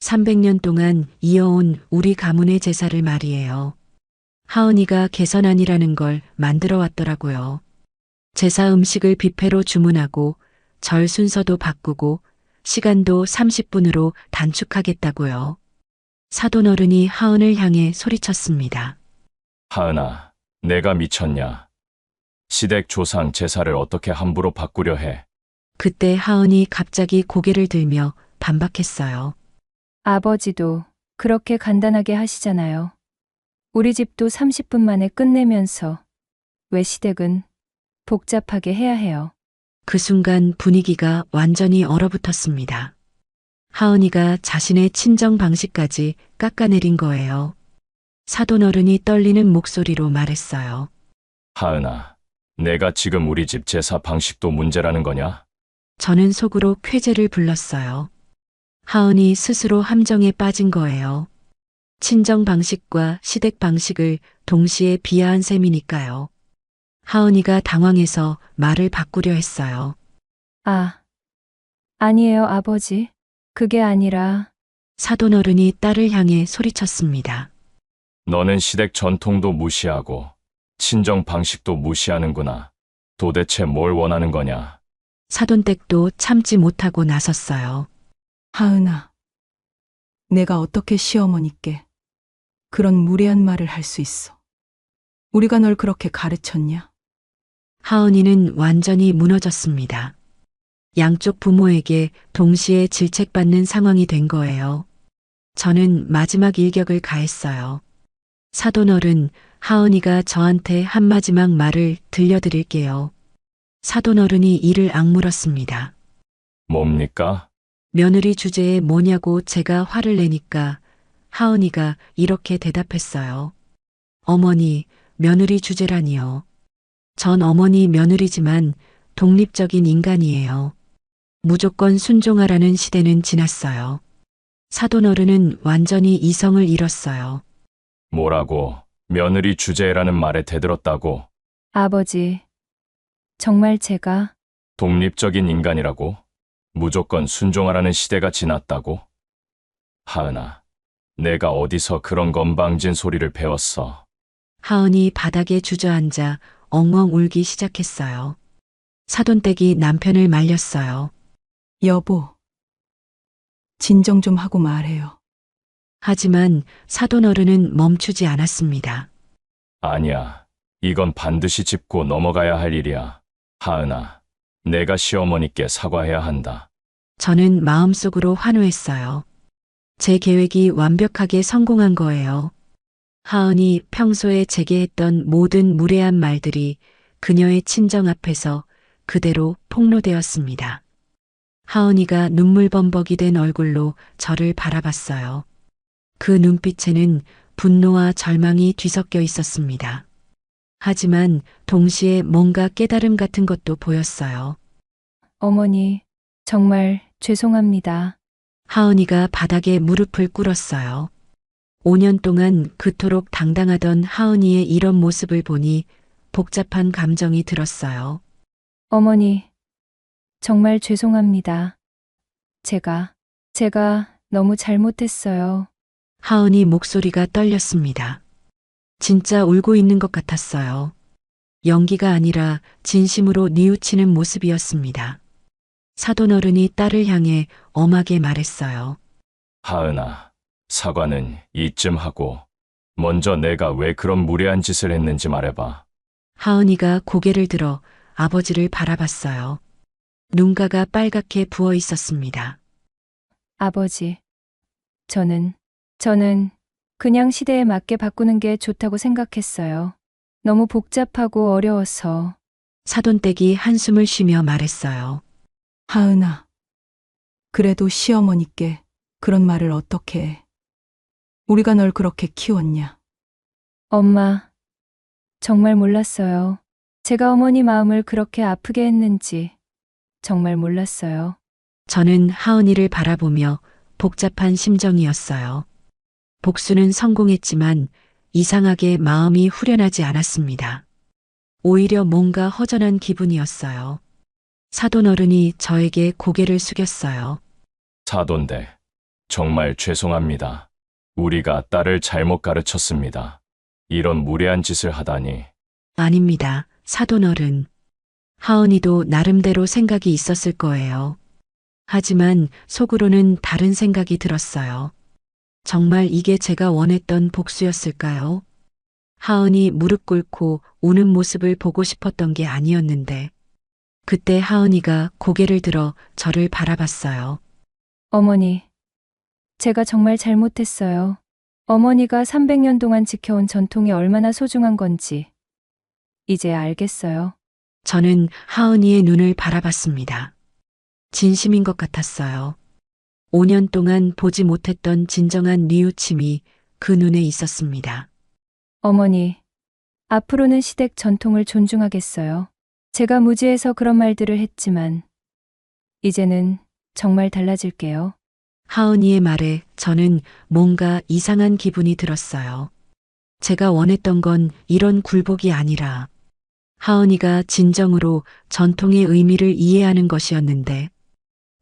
Speaker 2: 300년 동안 이어온 우리 가문의 제사를 말이에요. 하은이가 개선안이라는 걸 만들어 왔더라고요. 제사 음식을 뷔페로 주문하고 절 순서도 바꾸고 시간도 30분으로 단축하겠다고요. 사돈어른이 하은을 향해 소리쳤습니다.
Speaker 7: 하은아, 내가 미쳤냐? 시댁 조상 제사를 어떻게 함부로 바꾸려 해?
Speaker 2: 그때 하은이 갑자기 고개를 들며 반박했어요.
Speaker 1: 아버지도 그렇게 간단하게 하시잖아요. 우리 집도 30분 만에 끝내면서 왜 시댁은 복잡하게 해야 해요.
Speaker 2: 그 순간 분위기가 완전히 얼어붙었습니다. 하은이가 자신의 친정 방식까지 깎아내린 거예요. 사돈어른이 떨리는 목소리로 말했어요.
Speaker 7: 하은아, 내가 지금 우리 집 제사 방식도 문제라는 거냐?
Speaker 2: 저는 속으로 쾌재를 불렀어요. 하은이 스스로 함정에 빠진 거예요. 친정 방식과 시댁 방식을 동시에 비하한 셈이니까요. 하은이가 당황해서 말을 바꾸려 했어요.
Speaker 1: 아니에요, 아버지. 그게 아니라,
Speaker 2: 사돈어른이 딸을 향해 소리쳤습니다.
Speaker 7: 너는 시댁 전통도 무시하고 친정 방식도 무시하는구나. 도대체 뭘 원하는 거냐?
Speaker 2: 사돈댁도 참지 못하고 나섰어요.
Speaker 8: 하은아, 내가 어떻게 시어머니께 그런 무례한 말을 할 수 있어? 우리가 널 그렇게 가르쳤냐?
Speaker 2: 하은이는 완전히 무너졌습니다. 양쪽 부모에게 동시에 질책받는 상황이 된 거예요. 저는 마지막 일격을 가했어요. 사돈어른, 하은이가 저한테 한 마지막 말을 들려드릴게요. 사돈어른이 이를 악물었습니다.
Speaker 7: 뭡니까?
Speaker 2: 며느리 주제에 뭐냐고 제가 화를 내니까 하은이가 이렇게 대답했어요. 어머니, 며느리 주제라니요. 전 어머니 며느리지만 독립적인 인간이에요. 무조건 순종하라는 시대는 지났어요. 사돈어른은 완전히 이성을 잃었어요.
Speaker 7: 뭐라고? 며느리 주제라는 말에 대들었다고?
Speaker 1: 아버지. 정말 제가,
Speaker 7: 독립적인 인간이라고? 무조건 순종하라는 시대가 지났다고? 하은아, 내가 어디서 그런 건방진 소리를 배웠어?
Speaker 2: 하은이 바닥에 주저앉아 엉엉 울기 시작했어요. 사돈댁이 남편을 말렸어요.
Speaker 8: 여보, 진정 좀 하고 말해요.
Speaker 2: 하지만 사돈어른은 멈추지 않았습니다.
Speaker 7: 아니야. 이건 반드시 짚고 넘어가야 할 일이야. 하은아, 내가 시어머니께 사과해야 한다.
Speaker 2: 저는 마음속으로 환호했어요. 제 계획이 완벽하게 성공한 거예요. 하은이 평소에 제게 했던 모든 무례한 말들이 그녀의 친정 앞에서 그대로 폭로되었습니다. 하은이가 눈물범벅이 된 얼굴로 저를 바라봤어요. 그 눈빛에는 분노와 절망이 뒤섞여 있었습니다. 하지만 동시에 뭔가 깨달음 같은 것도 보였어요.
Speaker 1: 어머니, 정말 죄송합니다.
Speaker 2: 하은이가 바닥에 무릎을 꿇었어요. 5년 동안 그토록 당당하던 하은이의 이런 모습을 보니 복잡한 감정이 들었어요.
Speaker 1: 어머니, 정말 죄송합니다. 제가 너무 잘못했어요.
Speaker 2: 하은이 목소리가 떨렸습니다. 진짜 울고 있는 것 같았어요. 연기가 아니라 진심으로 뉘우치는 모습이었습니다. 사돈어른이 딸을 향해 엄하게 말했어요.
Speaker 7: 하은아, 사과는 이쯤 하고 먼저 내가 왜 그런 무례한 짓을 했는지 말해봐.
Speaker 2: 하은이가 고개를 들어 아버지를 바라봤어요. 눈가가 빨갛게 부어 있었습니다.
Speaker 1: 아버지, 저는 그냥 시대에 맞게 바꾸는 게 좋다고 생각했어요. 너무 복잡하고 어려워서.
Speaker 2: 사돈댁이 한숨을 쉬며 말했어요.
Speaker 8: 하은아, 그래도 시어머니께 그런 말을 어떻게 해? 우리가 널 그렇게 키웠냐?
Speaker 1: 엄마, 정말 몰랐어요. 제가 어머니 마음을 그렇게 아프게 했는지 정말 몰랐어요.
Speaker 2: 저는 하은이를 바라보며 복잡한 심정이었어요. 복수는 성공했지만 이상하게 마음이 후련하지 않았습니다. 오히려 뭔가 허전한 기분이었어요. 사돈어른이 저에게 고개를 숙였어요.
Speaker 7: 사돈댁, 정말 죄송합니다. 우리가 딸을 잘못 가르쳤습니다. 이런 무례한 짓을 하다니.
Speaker 2: 아닙니다, 사돈어른. 하은이도 나름대로 생각이 있었을 거예요. 하지만 속으로는 다른 생각이 들었어요. 정말 이게 제가 원했던 복수였을까요? 하은이 무릎 꿇고 우는 모습을 보고 싶었던 게 아니었는데, 그때 하은이가 고개를 들어 저를 바라봤어요.
Speaker 1: 어머니, 제가 정말 잘못했어요. 어머니가 300년 동안 지켜온 전통이 얼마나 소중한 건지 이제 알겠어요.
Speaker 2: 저는 하은이의 눈을 바라봤습니다. 진심인 것 같았어요. 5년 동안 보지 못했던 진정한 뉘우침이 그 눈에 있었습니다.
Speaker 1: 어머니, 앞으로는 시댁 전통을 존중하겠어요. 제가 무지해서 그런 말들을 했지만 이제는 정말 달라질게요.
Speaker 2: 하은이의 말에 저는 뭔가 이상한 기분이 들었어요. 제가 원했던 건 이런 굴복이 아니라 하은이가 진정으로 전통의 의미를 이해하는 것이었는데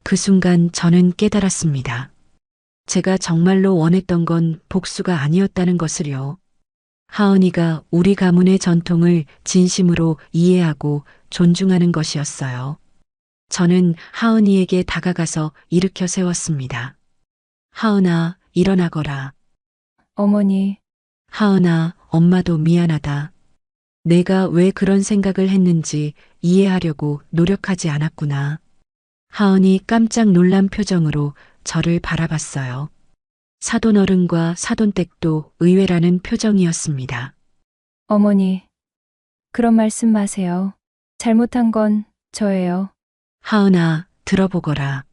Speaker 2: 그 순간 저는 깨달았습니다. 제가 정말로 원했던 건 복수가 아니었다는 것을요. 하은이가 우리 가문의 전통을 진심으로 이해하고 존중하는 것이었어요. 저는 하은이에게 다가가서 일으켜 세웠습니다. 하은아, 일어나거라.
Speaker 1: 어머니,
Speaker 2: 하은아, 엄마도 미안하다. 내가 왜 그런 생각을 했는지 이해하려고 노력하지 않았구나. 하은이 깜짝 놀란 표정으로 저를 바라봤어요. 사돈어른과 사돈댁도 의외라는 표정이었습니다.
Speaker 1: 어머니. 그런 말씀 마세요. 잘못한 건 저예요.
Speaker 2: 하은아, 들어보거라.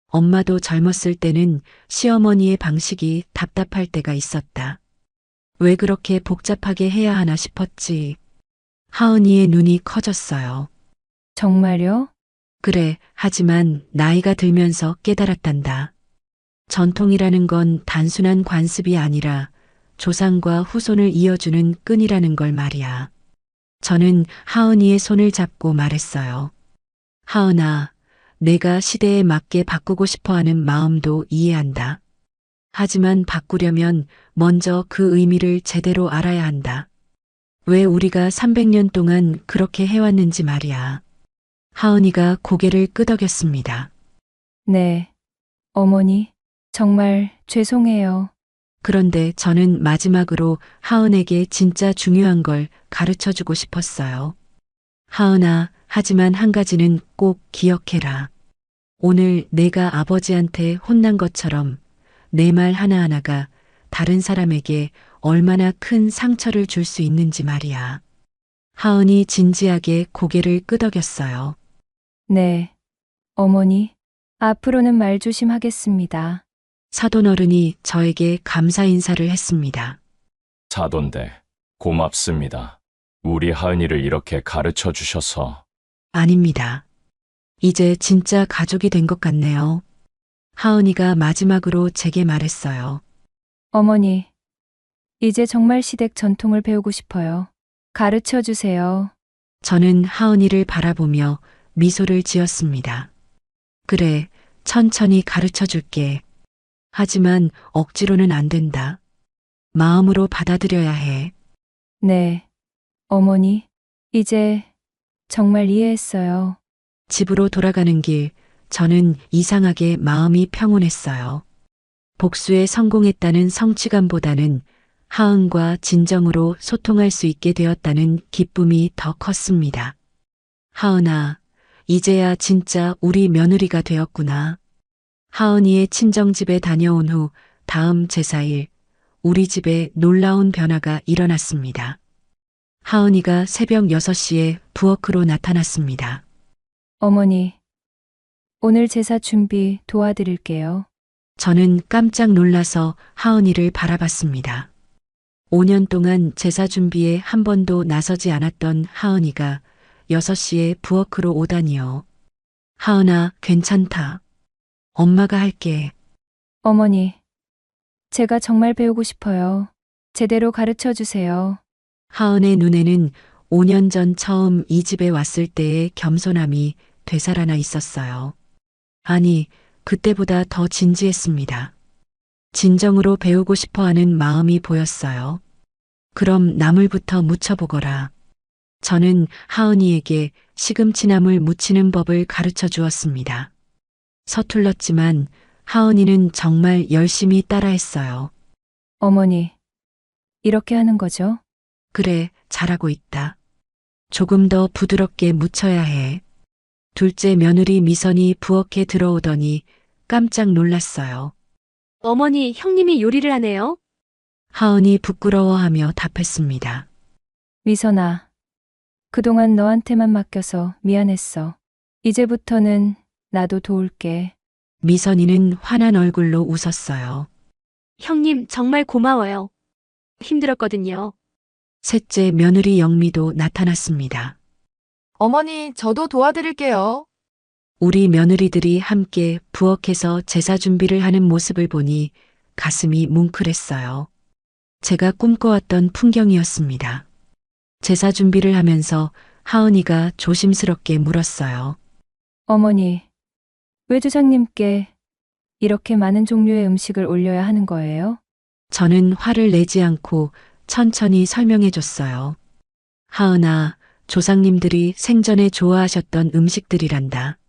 Speaker 2: 엄마도 젊었을 때는 시어머니의 방식이 답답할 때가 있었다. 왜 그렇게 복잡하게 해야 하나 싶었지. 하은이의 눈이 커졌어요.
Speaker 1: 정말요?
Speaker 2: 그래, 하지만 나이가 들면서 깨달았단다. 전통이라는 건 단순한 관습이 아니라 조상과 후손을 이어주는 끈이라는 걸 말이야. 저는 하은이의 손을 잡고 말했어요. 하은아, 내가 시대에 맞게 바꾸고 싶어 하는 마음도 이해한다. 하지만 바꾸려면 먼저 그 의미를 제대로 알아야 한다. 왜 우리가 300년 동안 그렇게 해왔는지 말이야. 하은이가 고개를 끄덕였습니다.
Speaker 1: 네. 어머니, 정말 죄송해요.
Speaker 2: 그런데 저는 마지막으로 하은에게 진짜 중요한 걸 가르쳐 주고 싶었어요. 하은아, 하지만 한 가지는 꼭 기억해라. 오늘 내가 아버지한테 혼난 것처럼 내 말 하나하나가 다른 사람에게 얼마나 큰 상처를 줄 수 있는지 말이야. 하은이 진지하게 고개를 끄덕였어요.
Speaker 1: 네. 어머니, 앞으로는 말 조심하겠습니다.
Speaker 2: 사돈어른이 저에게 감사 인사를 했습니다.
Speaker 7: 사돈댁, 고맙습니다. 우리 하은이를 이렇게 가르쳐 주셔서.
Speaker 2: 아닙니다. 이제 진짜 가족이 된 것 같네요. 하은이가 마지막으로 제게 말했어요.
Speaker 1: 어머니, 이제 정말 시댁 전통을 배우고 싶어요. 가르쳐 주세요.
Speaker 2: 저는 하은이를 바라보며 미소를 지었습니다. 그래, 천천히 가르쳐 줄게. 하지만 억지로는 안 된다. 마음으로 받아들여야 해.
Speaker 1: 네. 어머니, 이제 정말 이해했어요.
Speaker 2: 집으로 돌아가는 길, 저는 이상하게 마음이 평온했어요. 복수에 성공했다는 성취감보다는 하은과 진정으로 소통할 수 있게 되었다는 기쁨이 더 컸습니다. 하은아, 이제야 진짜 우리 며느리가 되었구나. 하은이의 친정집에 다녀온 후 다음 제사일, 우리 집에 놀라운 변화가 일어났습니다. 하은이가 새벽 6시에 부엌으로 나타났습니다.
Speaker 1: 어머니, 오늘 제사 준비 도와드릴게요.
Speaker 2: 저는 깜짝 놀라서 하은이를 바라봤습니다. 5년 동안 제사 준비에 한 번도 나서지 않았던 하은이가 6시에 부엌으로 오다니요. 하은아, 괜찮다. 엄마가 할게.
Speaker 1: 어머니, 제가 정말 배우고 싶어요. 제대로 가르쳐 주세요.
Speaker 2: 하은의 눈에는 5년 전 처음 이 집에 왔을 때의 겸손함이 되살아나 있었어요. 아니, 그때보다 더 진지했습니다. 진정으로 배우고 싶어 하는 마음이 보였어요. 그럼 나물부터 무쳐보거라. 저는 하은이에게 시금치나물 무치는 법을 가르쳐 주었습니다. 서툴렀지만 하은이는 정말 열심히 따라했어요.
Speaker 1: 어머니, 이렇게 하는 거죠?
Speaker 2: 그래, 잘하고 있다. 조금 더 부드럽게 무쳐야 해. 둘째 며느리 미선이 부엌에 들어오더니 깜짝 놀랐어요.
Speaker 5: 어머니, 형님이 요리를 하네요.
Speaker 2: 하은이 부끄러워하며 답했습니다.
Speaker 1: 미선아, 그동안 너한테만 맡겨서 미안했어. 이제부터는 나도 도울게.
Speaker 2: 미선이는 환한 얼굴로 웃었어요.
Speaker 5: 형님, 정말 고마워요. 힘들었거든요.
Speaker 2: 우리 며느리들이 함께 부엌에서 제사 준비를 하는 모습을 보니 가슴이 뭉클했어요. 제가 꿈꿔왔던 풍경이었습니다. 제사 준비를 하면서 하은이가 조심스럽게 물었어요.
Speaker 1: 어머니, 왜 주상님께 이렇게 많은 종류의 음식을 올려야 하는 거예요?
Speaker 2: 저는 화를 내지 않고 천천히 설명해 줬어요. 하은아, 조상님들이 생전에 좋아하셨던 음식들이란다.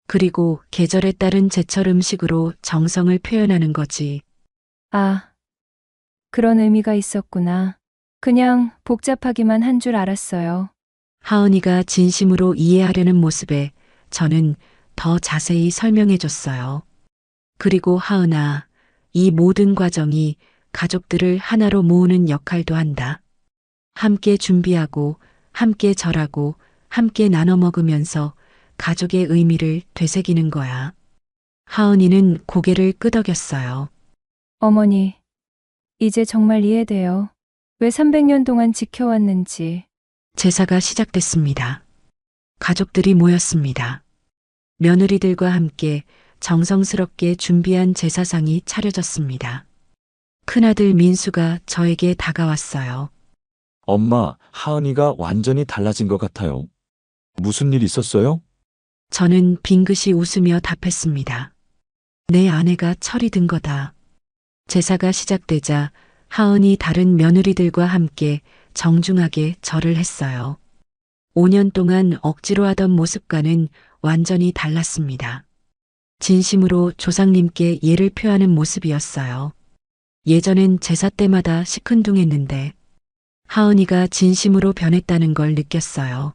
Speaker 2: 그리고 계절에 따른 제철 음식으로 정성을 표현하는 거지.
Speaker 1: 아, 그런 의미가 있었구나. 그냥 복잡하기만 한 줄 알았어요.
Speaker 2: 하은이가 진심으로 이해하려는 모습에 저는 더 자세히 설명해 줬어요. 그리고 하은아, 이 모든 과정이 가족들을 하나로 모으는 역할도 한다. 함께 준비하고, 함께 절하고, 함께 나눠 먹으면서 가족의 의미를 되새기는 거야. 하은이는 고개를 끄덕였어요.
Speaker 1: 어머니, 이제 정말 이해돼요. 왜 300년 동안 지켜왔는지.
Speaker 2: 제사가 시작됐습니다. 가족들이 모였습니다. 며느리들과 함께 정성스럽게 준비한 제사상이 차려졌습니다. 큰아들 민수가 저에게 다가왔어요.
Speaker 4: 엄마, 하은이가 완전히 달라진 것 같아요. 무슨 일 있었어요?
Speaker 2: 저는 빙긋이 웃으며 답했습니다. 내 아내가 철이 든 거다. 제사가 시작되자 하은이 다른 며느리들과 함께 정중하게 절을 했어요. 5년 동안 억지로 하던 모습과는 완전히 달랐습니다. 진심으로 조상님께 예를 표하는 모습이었어요. 예전엔 제사 때마다 시큰둥했는데 하은이가 진심으로 변했다는 걸 느꼈어요.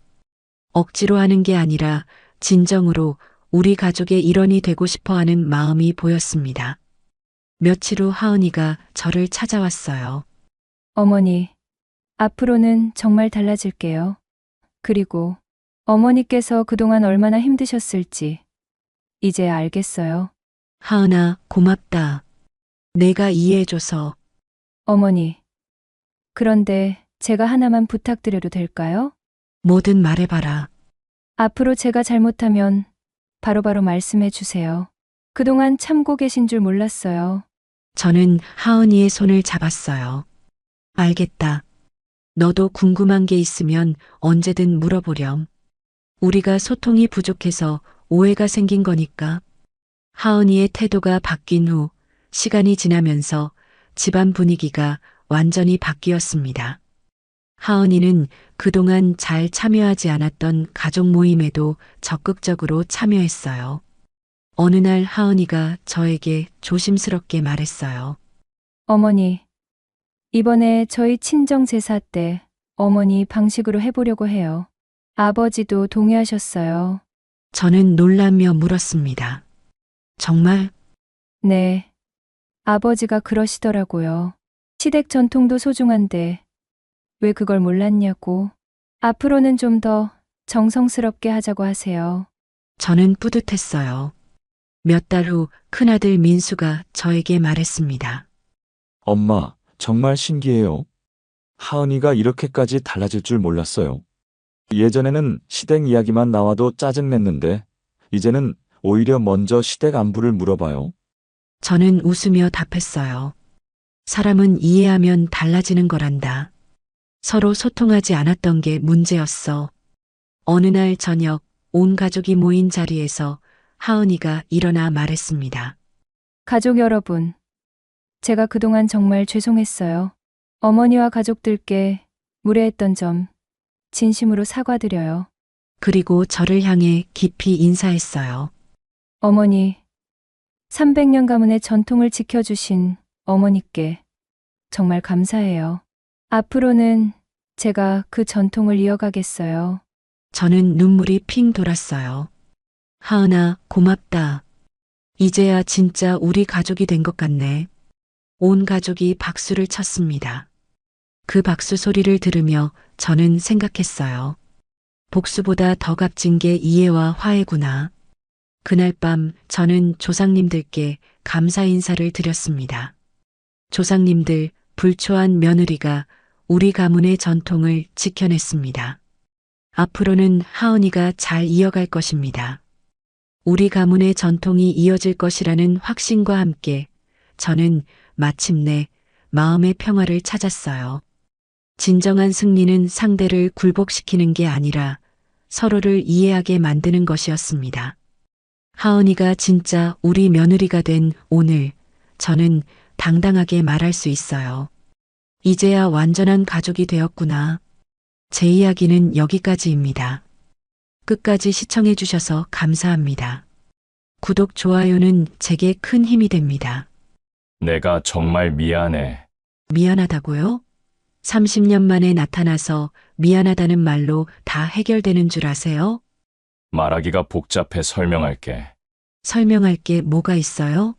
Speaker 2: 억지로 하는 게 아니라 진정으로 우리 가족의 일원이 되고 싶어 하는 마음이 보였습니다. 며칠 후 하은이가 저를 찾아왔어요.
Speaker 1: 어머니, 앞으로는 정말 달라질게요. 그리고 어머니께서 그동안 얼마나 힘드셨을지 이제 알겠어요.
Speaker 2: 하은아, 고맙다. 내가 이해해줘서.
Speaker 1: 어머니, 그런데 제가 하나만 부탁드려도 될까요?
Speaker 2: 뭐든 말해봐라.
Speaker 1: 앞으로 제가 잘못하면 바로바로 말씀해 주세요. 그동안 참고 계신 줄 몰랐어요.
Speaker 2: 저는 하은이의 손을 잡았어요. 알겠다. 너도 궁금한 게 있으면 언제든 물어보렴. 우리가 소통이 부족해서 오해가 생긴 거니까. 하은이의 태도가 바뀐 후 시간이 지나면서 집안 분위기가 완전히 바뀌었습니다. 하은이는 그동안 잘 참여하지 않았던 가족 모임에도 적극적으로 참여했어요. 어느 날 하은이가 저에게 조심스럽게 말했어요.
Speaker 1: 어머니, 이번에 저희 친정 제사 때 어머니 방식으로 해보려고 해요. 아버지도 동의하셨어요.
Speaker 2: 저는 놀라며 물었습니다. 정말?
Speaker 1: 네. 아버지가 그러시더라고요. 시댁 전통도 소중한데 왜 그걸 몰랐냐고. 앞으로는 좀 더 정성스럽게 하자고 하세요.
Speaker 2: 저는 뿌듯했어요. 몇 달 후 큰아들 민수가 저에게 말했습니다.
Speaker 4: 엄마, 정말 신기해요. 하은이가 이렇게까지 달라질 줄 몰랐어요. 예전에는 시댁 이야기만 나와도 짜증냈는데 이제는 오히려 먼저 시댁 안부를 물어봐요.
Speaker 2: 저는 웃으며 답했어요. 사람은 이해하면 달라지는 거란다. 서로 소통하지 않았던 게 문제였어. 어느 날 저녁 온 가족이 모인 자리에서 하은이가 일어나 말했습니다.
Speaker 1: 가족 여러분, 제가 그동안 정말 죄송했어요. 어머니와 가족들께 무례했던 점 진심으로 사과드려요.
Speaker 2: 그리고 저를 향해 깊이 인사했어요.
Speaker 1: 어머니, 300년 가문의 전통을 지켜주신 어머니께 정말 감사해요. 앞으로는 제가 그 전통을 이어가겠어요.
Speaker 2: 저는 눈물이 핑 돌았어요. 하은아, 고맙다. 이제야 진짜 우리 가족이 된 것 같네. 온 가족이 박수를 쳤습니다. 그 박수 소리를 들으며 저는 생각했어요. 복수보다 더 값진 게 이해와 화해구나. 그날 밤 저는 조상님들께 감사 인사를 드렸습니다. 조상님들, 불초한 며느리가 우리 가문의 전통을 지켜냈습니다. 앞으로는 하은이가 잘 이어갈 것입니다. 우리 가문의 전통이 이어질 것이라는 확신과 함께 저는 마침내 마음의 평화를 찾았어요. 진정한 승리는 상대를 굴복시키는 게 아니라 서로를 이해하게 만드는 것이었습니다. 하은이가 진짜 우리 며느리가 된 오늘 저는 당당하게 말할 수 있어요. 이제야 완전한 가족이 되었구나. 제 이야기는 여기까지입니다. 끝까지 시청해 주셔서 감사합니다. 구독, 좋아요는 제게 큰 힘이 됩니다.
Speaker 7: 내가 정말 미안해.
Speaker 2: 미안하다고요? 30년 만에 나타나서 미안하다는 말로 다 해결되는 줄 아세요?
Speaker 7: 말하기가 복잡해 설명할게.
Speaker 2: 설명할 게 뭐가 있어요?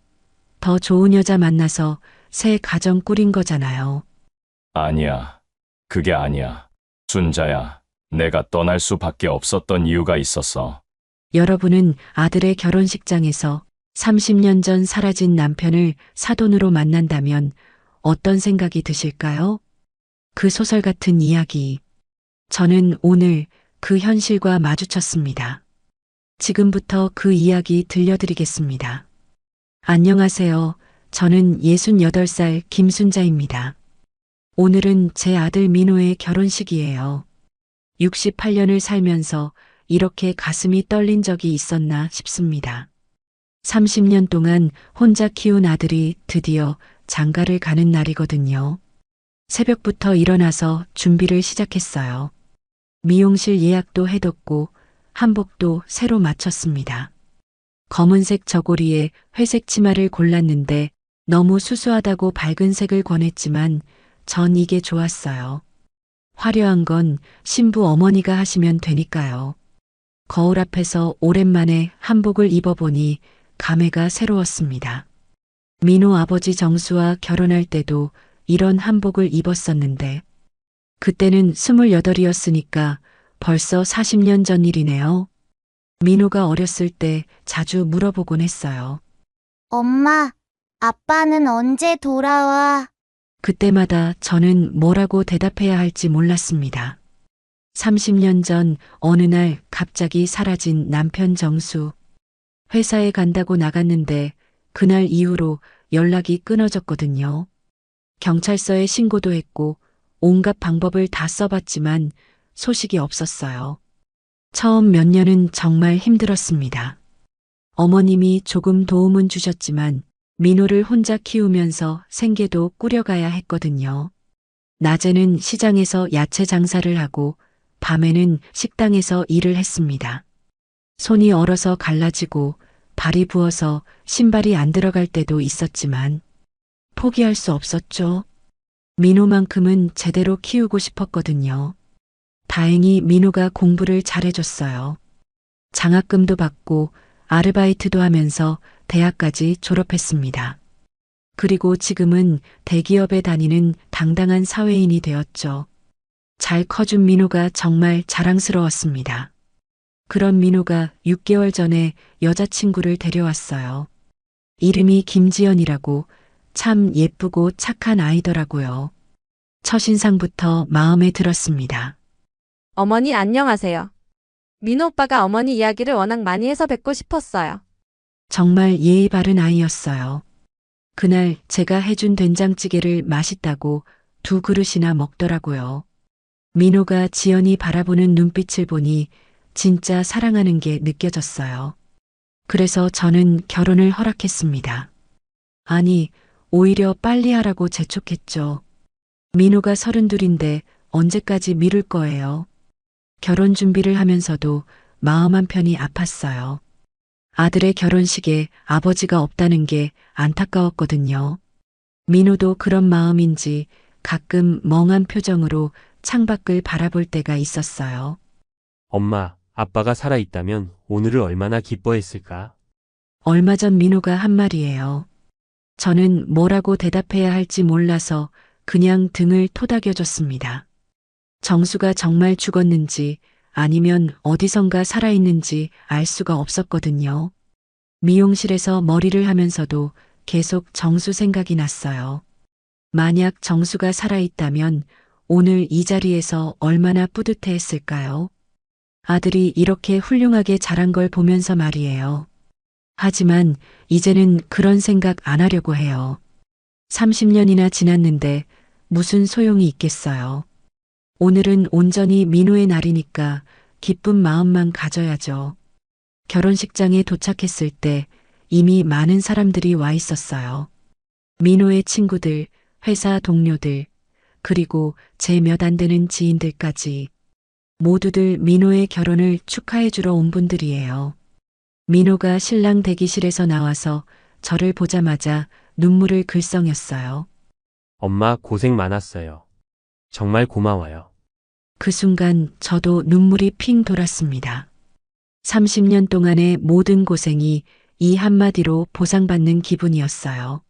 Speaker 2: 더 좋은 여자 만나서 새 가정 꾸린 거잖아요.
Speaker 7: 아니야. 그게 아니야. 순자야, 내가 떠날 수밖에 없었던 이유가 있었어.
Speaker 2: 여러분은 아들의 결혼식장에서 30년 전 사라진 남편을 사돈으로 만난다면 어떤 생각이 드실까요? 그 소설 같은 이야기. 저는 오늘 그 현실과 마주쳤습니다. 지금부터 그 이야기 들려드리겠습니다. 안녕하세요. 저는 68살 김순자입니다. 오늘은 제 아들 민호의 결혼식이에요. 68년을 살면서 이렇게 가슴이 떨린 적이 있었나 싶습니다. 30년 동안 혼자 키운 아들이 드디어 장가를 가는 날이거든요. 새벽부터 일어나서 준비를 시작했어요. 미용실 예약도 해뒀고 한복도 새로 맞췄습니다. 검은색 저고리에 회색 치마를 골랐는데 너무 수수하다고 밝은 색을 권했지만 전 이게 좋았어요. 화려한 건 신부 어머니가 하시면 되니까요. 거울 앞에서 오랜만에 한복을 입어보니 감회가 새로웠습니다. 민호 아버지 정수와 결혼할 때도 이런 한복을 입었었는데 그때는 28이었으니까 벌써 40년 전 일이네요. 민호가 어렸을 때 자주 물어보곤 했어요.
Speaker 9: 엄마, 아빠는 언제 돌아와?
Speaker 2: 그때마다 저는 뭐라고 대답해야 할지 몰랐습니다. 30년 전 어느 날 갑자기 사라진 남편 정수. 회사에 간다고 나갔는데 그날 이후로 연락이 끊어졌거든요. 경찰서에 신고도 했고 온갖 방법을 다 써봤지만 소식이 없었어요. 처음 몇 년은 정말 힘들었습니다. 어머님이 조금 도움은 주셨지만 민호를 혼자 키우면서 생계도 꾸려가야 했거든요. 낮에는 시장에서 야채 장사를 하고 밤에는 식당에서 일을 했습니다. 손이 얼어서 갈라지고 발이 부어서 신발이 안 들어갈 때도 있었지만 포기할 수 없었죠. 민호만큼은 제대로 키우고 싶었거든요. 다행히 민호가 공부를 잘해줬어요. 장학금도 받고 아르바이트도 하면서 대학까지 졸업했습니다. 그리고 지금은 대기업에 다니는 당당한 사회인이 되었죠. 잘 커준 민호가 정말 자랑스러웠습니다. 그런 민호가 6개월 전에 여자친구를 데려왔어요. 이름이 김지연이라고 참 예쁘고 착한 아이더라고요. 첫인상부터 마음에 들었습니다.
Speaker 10: 어머니 안녕하세요. 민호 오빠가 어머니 이야기를 워낙 많이 해서 뵙고 싶었어요.
Speaker 2: 정말 예의 바른 아이였어요. 그날 제가 해준 된장찌개를 맛있다고 2그릇이나 먹더라고요. 민호가 지연이 바라보는 눈빛을 보니 진짜 사랑하는 게 느껴졌어요. 그래서 저는 결혼을 허락했습니다. 아니, 오히려 빨리 하라고 재촉했죠. 민호가 32인데 언제까지 미룰 거예요. 결혼 준비를 하면서도 마음 한편이 아팠어요. 아들의 결혼식에 아버지가 없다는 게 안타까웠거든요. 민호도 그런 마음인지 가끔 멍한 표정으로 창밖을 바라볼 때가 있었어요.
Speaker 11: 엄마, 아빠가 살아있다면 오늘을 얼마나 기뻐했을까?
Speaker 2: 얼마 전 민호가 한 말이에요. 저는 뭐라고 대답해야 할지 몰라서 그냥 등을 토닥여줬습니다. 정수가 정말 죽었는지 아니면 어디선가 살아있는지 알 수가 없었거든요. 미용실에서 머리를 하면서도 계속 정수 생각이 났어요. 만약 정수가 살아있다면 오늘 이 자리에서 얼마나 뿌듯해 했을까요? 아들이 이렇게 훌륭하게 자란 걸 보면서 말이에요. 하지만 이제는 그런 생각 안 하려고 해요. 30년이나 지났는데 무슨 소용이 있겠어요. 오늘은 온전히 민호의 날이니까 기쁜 마음만 가져야죠. 결혼식장에 도착했을 때 이미 많은 사람들이 와 있었어요. 민호의 친구들, 회사 동료들, 그리고 제 몇 안 되는 지인들까지 모두들 민호의 결혼을 축하해 주러 온 분들이에요. 민호가 신랑 대기실에서 나와서 저를 보자마자 눈물을 글썽였어요.
Speaker 11: 엄마 고생 많았어요. 정말 고마워요.
Speaker 2: 그 순간 저도 눈물이 핑 돌았습니다. 30년 동안의 모든 고생이 이 한마디로 보상받는 기분이었어요.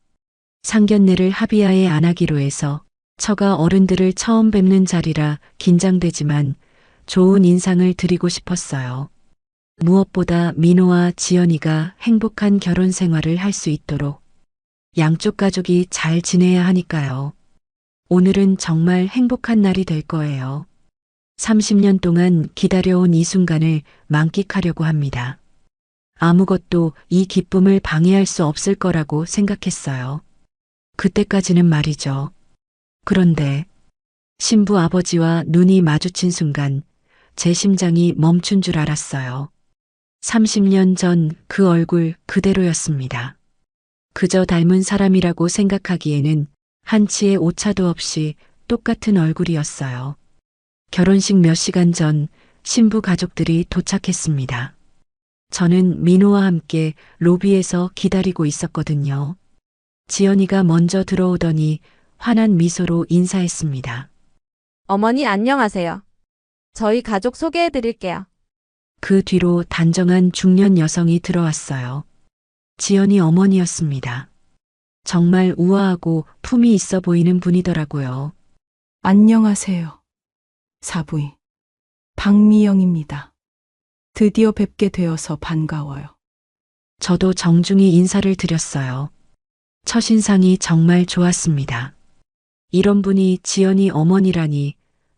Speaker 2: 상견례를 합의하에 안 하기로 해서 처가 어른들을 처음 뵙는 자리라 긴장되지만 좋은 인상을 드리고 싶었어요. 무엇보다 민호와 지연이가 행복한 결혼 생활을 할 수 있도록 양쪽 가족이 잘 지내야 하니까요. 오늘은 정말 행복한 날이 될 거예요. 30년 동안 기다려온 이 순간을 만끽하려고 합니다. 아무것도 이 기쁨을 방해할 수 없을 거라고 생각했어요. 그때까지는 말이죠. 그런데 신부 아버지와 눈이 마주친 순간 제 심장이 멈춘 줄 알았어요. 30년 전 그 얼굴 그대로였습니다. 그저 닮은 사람이라고 생각하기에는 한치의 오차도 없이 똑같은 얼굴이었어요. 결혼식 몇 시간 전 신부 가족들이 도착했습니다. 저는 민호와 함께 로비에서 기다리고 있었거든요. 지연이가 먼저 들어오더니 환한 미소로 인사했습니다.
Speaker 10: 어머니 안녕하세요. 저희 가족 소개해 드릴게요.
Speaker 2: 그 뒤로 단정한 중년 여성이 들어왔어요. 지연이 어머니였습니다. 정말 우아하고 품이 있어 보이는 분이더라고요.
Speaker 8: 안녕하세요. 사부인 박미영입니다. 드디어 뵙게 되어서 반가워요.
Speaker 2: 저도 정중히 인사를 드렸어요. 첫인상이 정말 좋았습니다. 이런 분이 지연이 어머니라니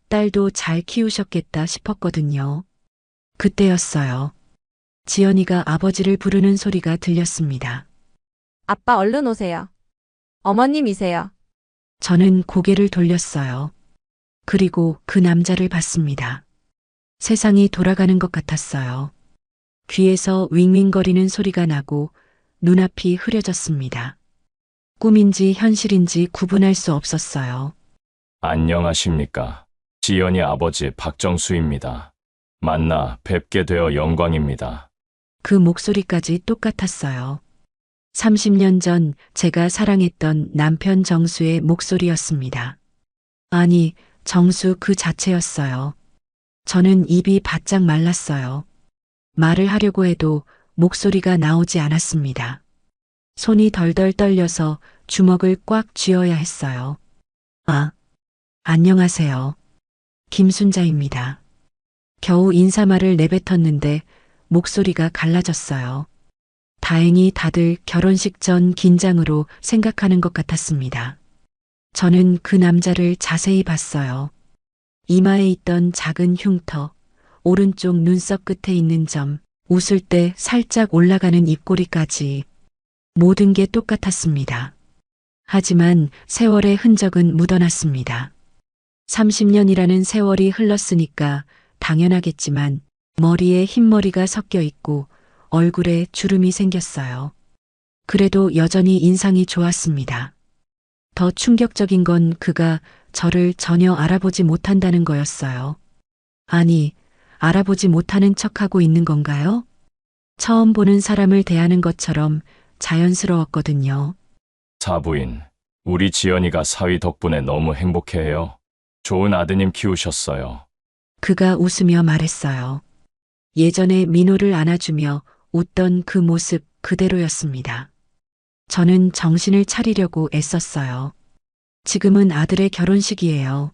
Speaker 2: 딸도 잘 키우셨겠다 싶었거든요. 그때였어요. 지연이가 아버지를 부르는 소리가 들렸습니다.
Speaker 10: 아빠 얼른 오세요. 어머님이세요.
Speaker 2: 저는 고개를 돌렸어요. 그리고 그 남자를 봤습니다. 세상이 돌아가는 것 같았어요. 귀에서 윙윙거리는 소리가 나고 눈앞이 흐려졌습니다. 꿈인지 현실인지 구분할 수 없었어요.
Speaker 7: 안녕하십니까. 지연이 아버지 박정수입니다. 만나 뵙게 되어 영광입니다.
Speaker 2: 그 목소리까지 똑같았어요. 30년 전 제가 사랑했던 남편 정수의 목소리였습니다. 아니, 정수 그 자체였어요. 저는 입이 바짝 말랐어요. 말을 하려고 해도 목소리가 나오지 않았습니다. 손이 덜덜 떨려서 주먹을 꽉 쥐어야 했어요. 안녕하세요. 김순자입니다. 겨우 인사말을 내뱉었는데 목소리가 갈라졌어요. 다행히 다들 결혼식 전 긴장으로 생각하는 것 같았습니다. 저는 그 남자를 자세히 봤어요. 이마에 있던 작은 흉터, 오른쪽 눈썹 끝에 있는 점, 웃을 때 살짝 올라가는 입꼬리까지 모든 게 똑같았습니다. 하지만 세월의 흔적은 묻어났습니다. 30년이라는 세월이 흘렀으니까 당연하겠지만 머리에 흰머리가 섞여 있고 얼굴에 주름이 생겼어요. 그래도 여전히 인상이 좋았습니다. 더 충격적인 건 그가 저를 전혀 알아보지 못한다는 거였어요. 아니, 알아보지 못하는 척하고 있는 건가요? 처음 보는 사람을 대하는 것처럼 자연스러웠거든요.
Speaker 7: 사부인, 우리 지연이가 사위 덕분에 너무 행복해해요. 좋은 아드님 키우셨어요.
Speaker 2: 그가 웃으며 말했어요. 예전에 민호를 안아주며 웃던 그 모습 그대로였습니다. 저는 정신을 차리려고 애썼어요. 지금은 아들의 결혼식이에요.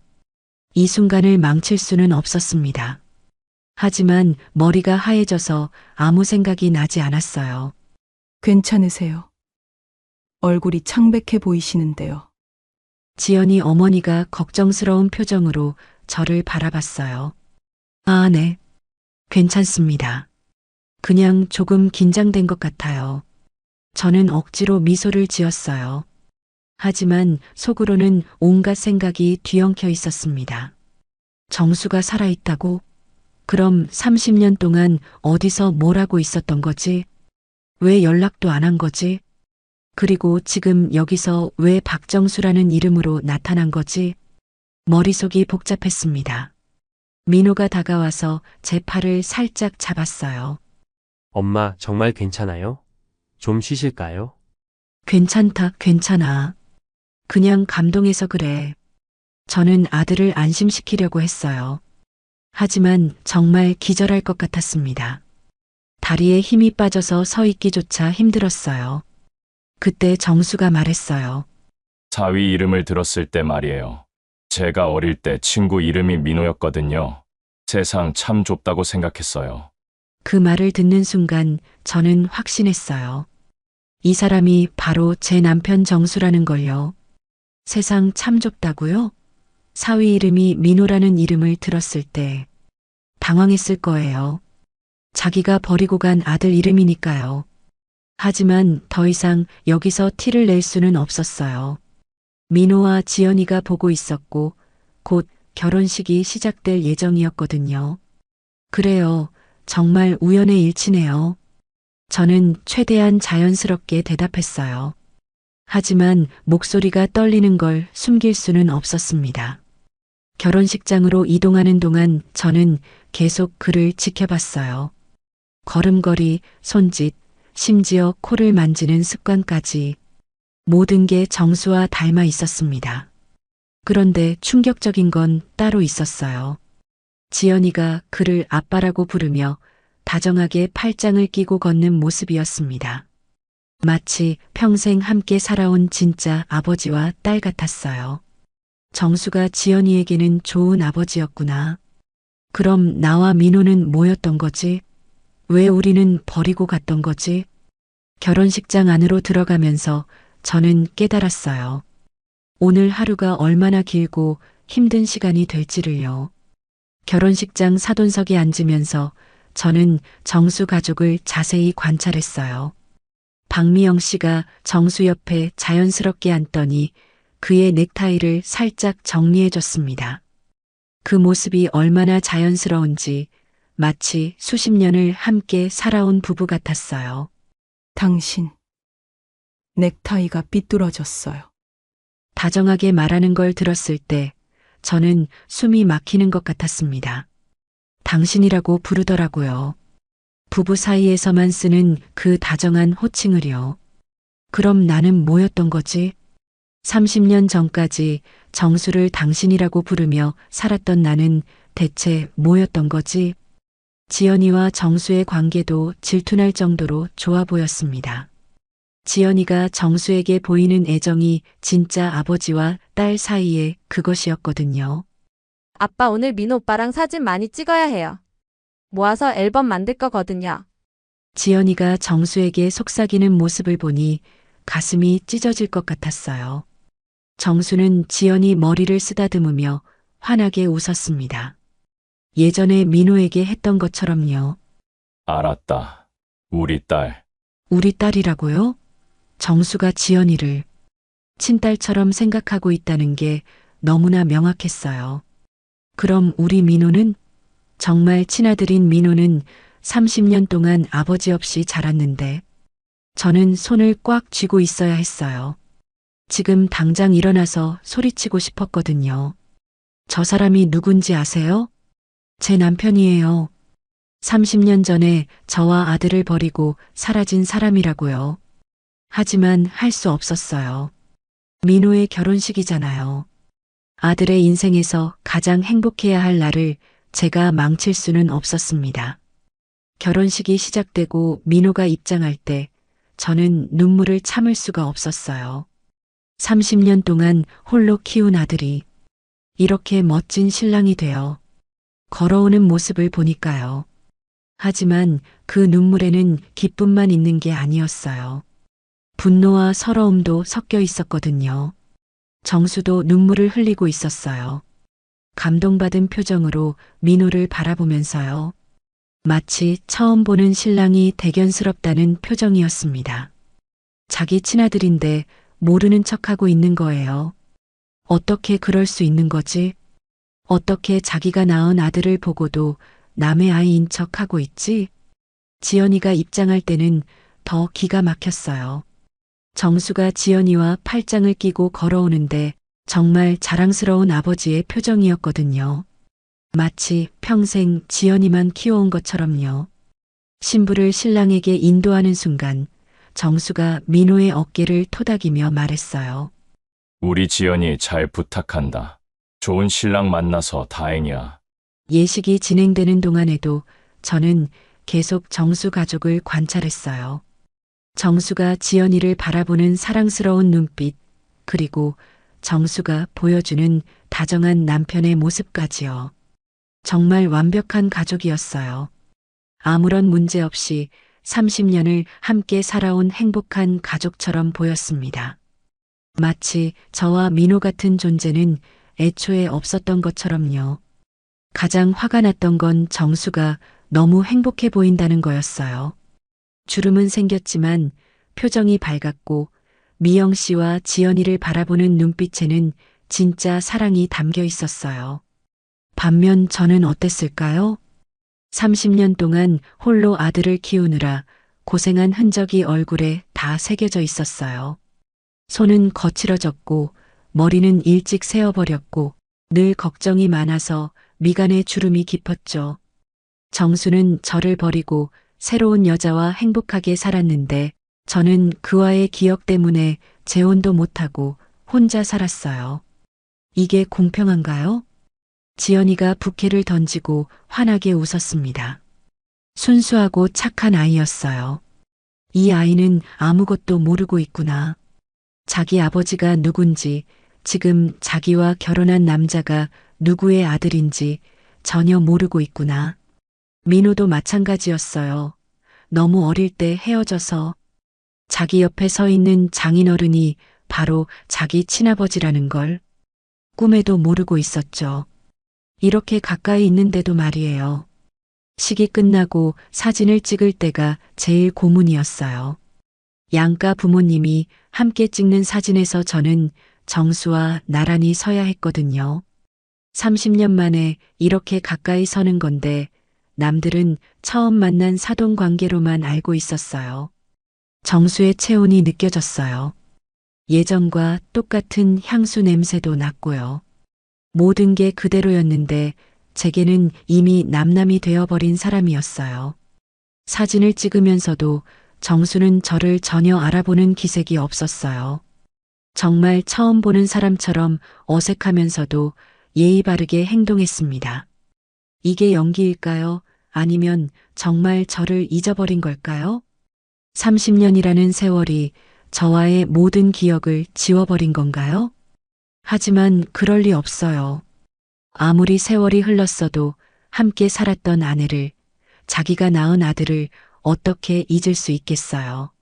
Speaker 2: 이 순간을 망칠 수는 없었습니다. 하지만 머리가 하얘져서 아무 생각이 나지 않았어요.
Speaker 8: 괜찮으세요? 얼굴이 창백해 보이시는데요.
Speaker 2: 지연이 어머니가 걱정스러운 표정으로 저를 바라봤어요. 네. 괜찮습니다. 그냥 조금 긴장된 것 같아요. 저는 억지로 미소를 지었어요. 하지만 속으로는 온갖 생각이 뒤엉켜 있었습니다. 정수가 살아있다고? 그럼 30년 동안 어디서 뭘 하고 있었던 거지? 왜 연락도 안 한 거지? 그리고 지금 여기서 왜 박정수라는 이름으로 나타난 거지? 머릿속이 복잡했습니다. 민호가 다가와서 제 팔을 살짝 잡았어요.
Speaker 11: 엄마, 정말 괜찮아요? 좀 쉬실까요?
Speaker 2: 괜찮다, 괜찮아. 그냥 감동해서 그래. 저는 아들을 안심시키려고 했어요. 하지만 정말 기절할 것 같았습니다. 다리에 힘이 빠져서 서 있기조차 힘들었어요. 그때 정수가 말했어요.
Speaker 7: 사위 이름을 들었을 때 말이에요. 제가 어릴 때 친구 이름이 민호였거든요. 세상 참 좁다고 생각했어요.
Speaker 2: 그 말을 듣는 순간 저는 확신했어요. 이 사람이 바로 제 남편 정수라는 걸요. 세상 참 좁다고요? 사위 이름이 민호라는 이름을 들었을 때 당황했을 거예요. 자기가 버리고 간 아들 이름이니까요. 하지만 더 이상 여기서 티를 낼 수는 없었어요. 민호와 지연이가 보고 있었고 곧 결혼식이 시작될 예정이었거든요. 그래요. 정말 우연의 일치네요. 저는 최대한 자연스럽게 대답했어요. 하지만 목소리가 떨리는 걸 숨길 수는 없었습니다. 결혼식장으로 이동하는 동안 저는 계속 그를 지켜봤어요. 걸음걸이, 손짓, 심지어 코를 만지는 습관까지 모든 게 정수와 닮아 있었습니다. 그런데 충격적인 건 따로 있었어요. 지연이가 그를 아빠라고 부르며 다정하게 팔짱을 끼고 걷는 모습이었습니다. 마치 평생 함께 살아온 진짜 아버지와 딸 같았어요. 정수가 지연이에게는 좋은 아버지였구나. 그럼 나와 민호는 뭐였던 거지? 왜 우리는 버리고 갔던 거지? 결혼식장 안으로 들어가면서 저는 깨달았어요. 오늘 하루가 얼마나 길고 힘든 시간이 될지를요. 결혼식장 사돈석에 앉으면서 저는 정수 가족을 자세히 관찰했어요. 박미영 씨가 정수 옆에 자연스럽게 앉더니 그의 넥타이를 살짝 정리해줬습니다. 그 모습이 얼마나 자연스러운지 마치 수십 년을 함께 살아온 부부 같았어요.
Speaker 8: 당신, 넥타이가 삐뚤어졌어요.
Speaker 2: 다정하게 말하는 걸 들었을 때 저는 숨이 막히는 것 같았습니다. 당신이라고 부르더라고요. 부부 사이에서만 쓰는 그 다정한 호칭을요. 그럼 나는 뭐였던 거지? 30년 전까지 정수를 당신이라고 부르며 살았던 나는 대체 뭐였던 거지? 지연이와 정수의 관계도 질투날 정도로 좋아 보였습니다. 지연이가 정수에게 보이는 애정이 진짜 아버지와 딸 사이에 그것이었거든요.
Speaker 10: 아빠 오늘 민호 오빠랑 사진 많이 찍어야 해요. 모아서 앨범 만들 거거든요.
Speaker 2: 지연이가 정수에게 속삭이는 모습을 보니 가슴이 찢어질 것 같았어요. 정수는 지연이 머리를 쓰다듬으며 환하게 웃었습니다. 예전에 민호에게 했던 것처럼요.
Speaker 7: 알았다. 우리 딸.
Speaker 2: 우리 딸이라고요? 정수가 지연이를 친딸처럼 생각하고 있다는 게 너무나 명확했어요. 그럼 우리 민호는? 정말 친아들인 민호는 30년 동안 아버지 없이 자랐는데 저는 손을 꽉 쥐고 있어야 했어요. 지금 당장 일어나서 소리치고 싶었거든요. 저 사람이 누군지 아세요? 제 남편이에요. 30년 전에 저와 아들을 버리고 사라진 사람이라고요. 하지만 할 수 없었어요. 민호의 결혼식이잖아요. 아들의 인생에서 가장 행복해야 할 날을 제가 망칠 수는 없었습니다. 결혼식이 시작되고 민호가 입장할 때 저는 눈물을 참을 수가 없었어요. 30년 동안 홀로 키운 아들이 이렇게 멋진 신랑이 되어 걸어오는 모습을 보니까요. 하지만 그 눈물에는 기쁨만 있는 게 아니었어요. 분노와 서러움도 섞여 있었거든요. 정수도 눈물을 흘리고 있었어요. 감동받은 표정으로 민호를 바라보면서요. 마치 처음 보는 신랑이 대견스럽다는 표정이었습니다. 자기 친아들인데 모르는 척하고 있는 거예요. 어떻게 그럴 수 있는 거지? 어떻게 자기가 낳은 아들을 보고도 남의 아이인 척하고 있지? 지연이가 입장할 때는 더 기가 막혔어요. 정수가 지연이와 팔짱을 끼고 걸어오는데 정말 자랑스러운 아버지의 표정이었거든요. 마치 평생 지연이만 키워온 것처럼요. 신부를 신랑에게 인도하는 순간 정수가 민호의 어깨를 토닥이며 말했어요.
Speaker 7: 우리 지연이 잘 부탁한다. 좋은 신랑 만나서 다행이야.
Speaker 2: 예식이 진행되는 동안에도 저는 계속 정수 가족을 관찰했어요. 정수가 지연이를 바라보는 사랑스러운 눈빛, 그리고 정수가 보여주는 다정한 남편의 모습까지요. 정말 완벽한 가족이었어요. 아무런 문제 없이 30년을 함께 살아온 행복한 가족처럼 보였습니다. 마치 저와 민호 같은 존재는 애초에 없었던 것처럼요. 가장 화가 났던 건 정수가 너무 행복해 보인다는 거였어요. 주름은 생겼지만 표정이 밝았고 미영 씨와 지연이를 바라보는 눈빛에는 진짜 사랑이 담겨 있었어요. 반면 저는 어땠을까요? 30년 동안 홀로 아들을 키우느라 고생한 흔적이 얼굴에 다 새겨져 있었어요. 손은 거칠어졌고 머리는 일찍 새어버렸고 늘 걱정이 많아서 미간에 주름이 깊었죠. 정수는 저를 버리고 새로운 여자와 행복하게 살았는데 저는 그와의 기억 때문에 재혼도 못하고 혼자 살았어요. 이게 공평한가요? 지연이가 부케를 던지고 환하게 웃었습니다. 순수하고 착한 아이였어요. 이 아이는 아무것도 모르고 있구나. 자기 아버지가 누군지, 지금 자기와 결혼한 남자가 누구의 아들인지 전혀 모르고 있구나. 민호도 마찬가지였어요. 너무 어릴 때 헤어져서 자기 옆에 서 있는 장인어른이 바로 자기 친아버지라는 걸 꿈에도 모르고 있었죠. 이렇게 가까이 있는데도 말이에요. 식이 끝나고 사진을 찍을 때가 제일 고문이었어요. 양가 부모님이 함께 찍는 사진에서 저는 정수와 나란히 서야 했거든요. 30년 만에 이렇게 가까이 서는 건데 남들은 처음 만난 사돈 관계로만 알고 있었어요. 정수의 체온이 느껴졌어요. 예전과 똑같은 향수 냄새도 났고요. 모든 게 그대로였는데 제게는 이미 남남이 되어버린 사람이었어요. 사진을 찍으면서도 정수는 저를 전혀 알아보는 기색이 없었어요. 정말 처음 보는 사람처럼 어색하면서도 예의 바르게 행동했습니다. 이게 연기일까요? 아니면 정말 저를 잊어버린 걸까요? 30년이라는 세월이 저와의 모든 기억을 지워버린 건가요? 하지만 그럴 리 없어요. 아무리 세월이 흘렀어도 함께 살았던 아내를, 자기가 낳은 아들을 어떻게 잊을 수 있겠어요.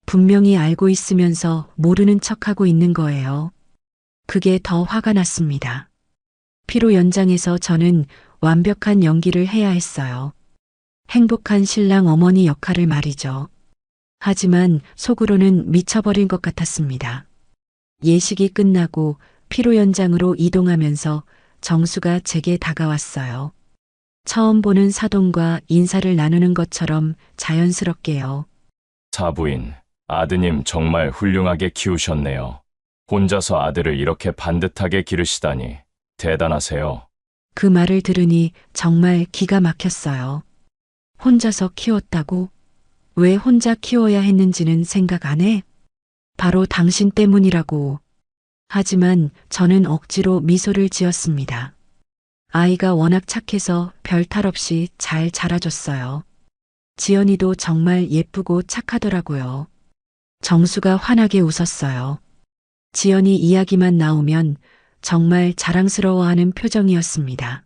Speaker 2: 분명히 알고 있으면서 모르는 척하고 있는 거예요. 그게 더 화가 났습니다. 피로 연장해서 저는 완벽한 연기를 해야 했어요. 행복한 신랑 어머니 역할을 말이죠. 하지만 속으로는 미쳐버린 것 같았습니다. 예식이 끝나고 피로 연장으로 이동하면서 정수가 제게 다가왔어요. 처음 보는 사돈과 인사를 나누는 것처럼 자연스럽게요.
Speaker 7: 사부인, 아드님 정말 훌륭하게 키우셨네요. 혼자서 아들을 이렇게 반듯하게 기르시다니 대단하세요.
Speaker 2: 그 말을 들으니 정말 기가 막혔어요. 혼자서 키웠다고? 왜 혼자 키워야 했는지는 생각 안 해? 바로 당신 때문이라고. 하지만 저는 억지로 미소를 지었습니다. 아이가 워낙 착해서 별 탈 없이 잘 자라줬어요. 지연이도 정말 예쁘고 착하더라고요. 정수가 환하게 웃었어요. 지연이 이야기만 나오면 정말 자랑스러워하는 표정이었습니다.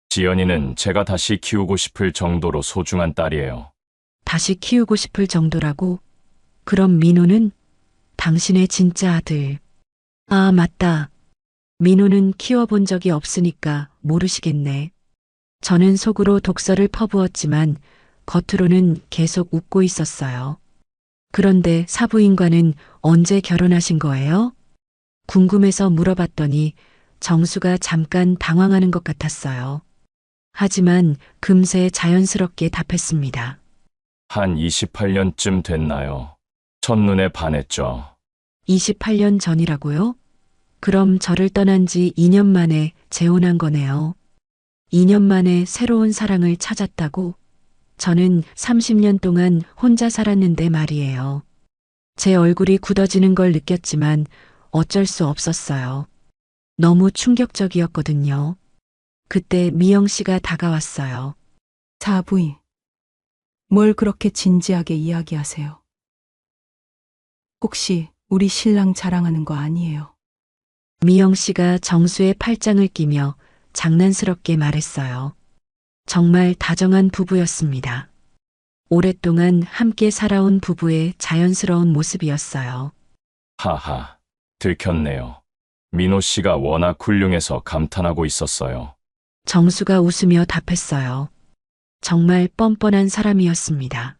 Speaker 7: 지연이는 제가 다시 키우고 싶을 정도로 소중한 딸이에요.
Speaker 2: 다시 키우고 싶을 정도라고? 그럼 민호는? 당신의 진짜 아들. 아, 맞다. 민호는 키워본 적이 없으니까 모르시겠네. 저는 속으로 독서를 퍼부었지만 겉으로는 계속 웃고 있었어요. 그런데 사부인과는 언제 결혼하신 거예요? 궁금해서 물어봤더니 정수가 잠깐 당황하는 것 같았어요. 하지만 금세 자연스럽게 답했습니다.
Speaker 7: 한 28년쯤 됐나요? 첫눈에 반했죠.
Speaker 2: 28년 전이라고요? 그럼 저를 떠난 지 2년 만에 재혼한 거네요. 2년 만에 새로운 사랑을 찾았다고? 저는 30년 동안 혼자 살았는데 말이에요. 제 얼굴이 굳어지는 걸 느꼈지만 어쩔 수 없었어요. 너무 충격적이었거든요. 그때 미영 씨가 다가왔어요.
Speaker 8: 사부인, 뭘 그렇게 진지하게 이야기하세요? 혹시 우리 신랑 자랑하는 거 아니에요?
Speaker 2: 미영 씨가 정수의 팔짱을 끼며 장난스럽게 말했어요. 정말 다정한 부부였습니다. 오랫동안 함께 살아온 부부의 자연스러운 모습이었어요.
Speaker 7: 하하, 들켰네요. 민호 씨가 워낙 훌륭해서 감탄하고 있었어요.
Speaker 2: 정수가 웃으며 답했어요. 정말 뻔뻔한 사람이었습니다.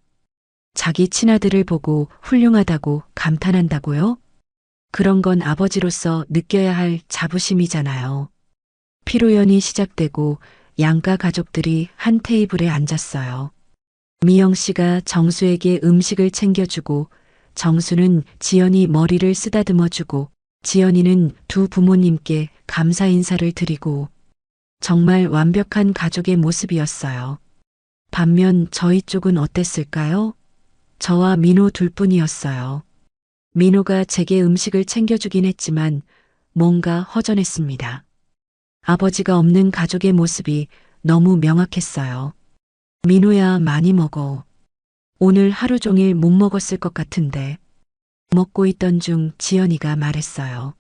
Speaker 2: 자기 친아들을 보고 훌륭하다고 감탄한다고요? 그런 건 아버지로서 느껴야 할 자부심이잖아요. 피로연이 시작되고 양가 가족들이 한 테이블에 앉았어요. 미영 씨가 정수에게 음식을 챙겨주고 정수는 지연이 머리를 쓰다듬어주고 지연이는 두 부모님께 감사 인사를 드리고 정말 완벽한 가족의 모습이었어요. 반면 저희 쪽은 어땠을까요? 저와 민호 둘뿐이었어요. 민호가 제게 음식을 챙겨주긴 했지만 뭔가 허전했습니다. 아버지가 없는 가족의 모습이 너무 명확했어요. 민호야, 많이 먹어. 오늘 하루 종일 못 먹었을 것 같은데. 먹고 있던 중 지연이가 말했어요.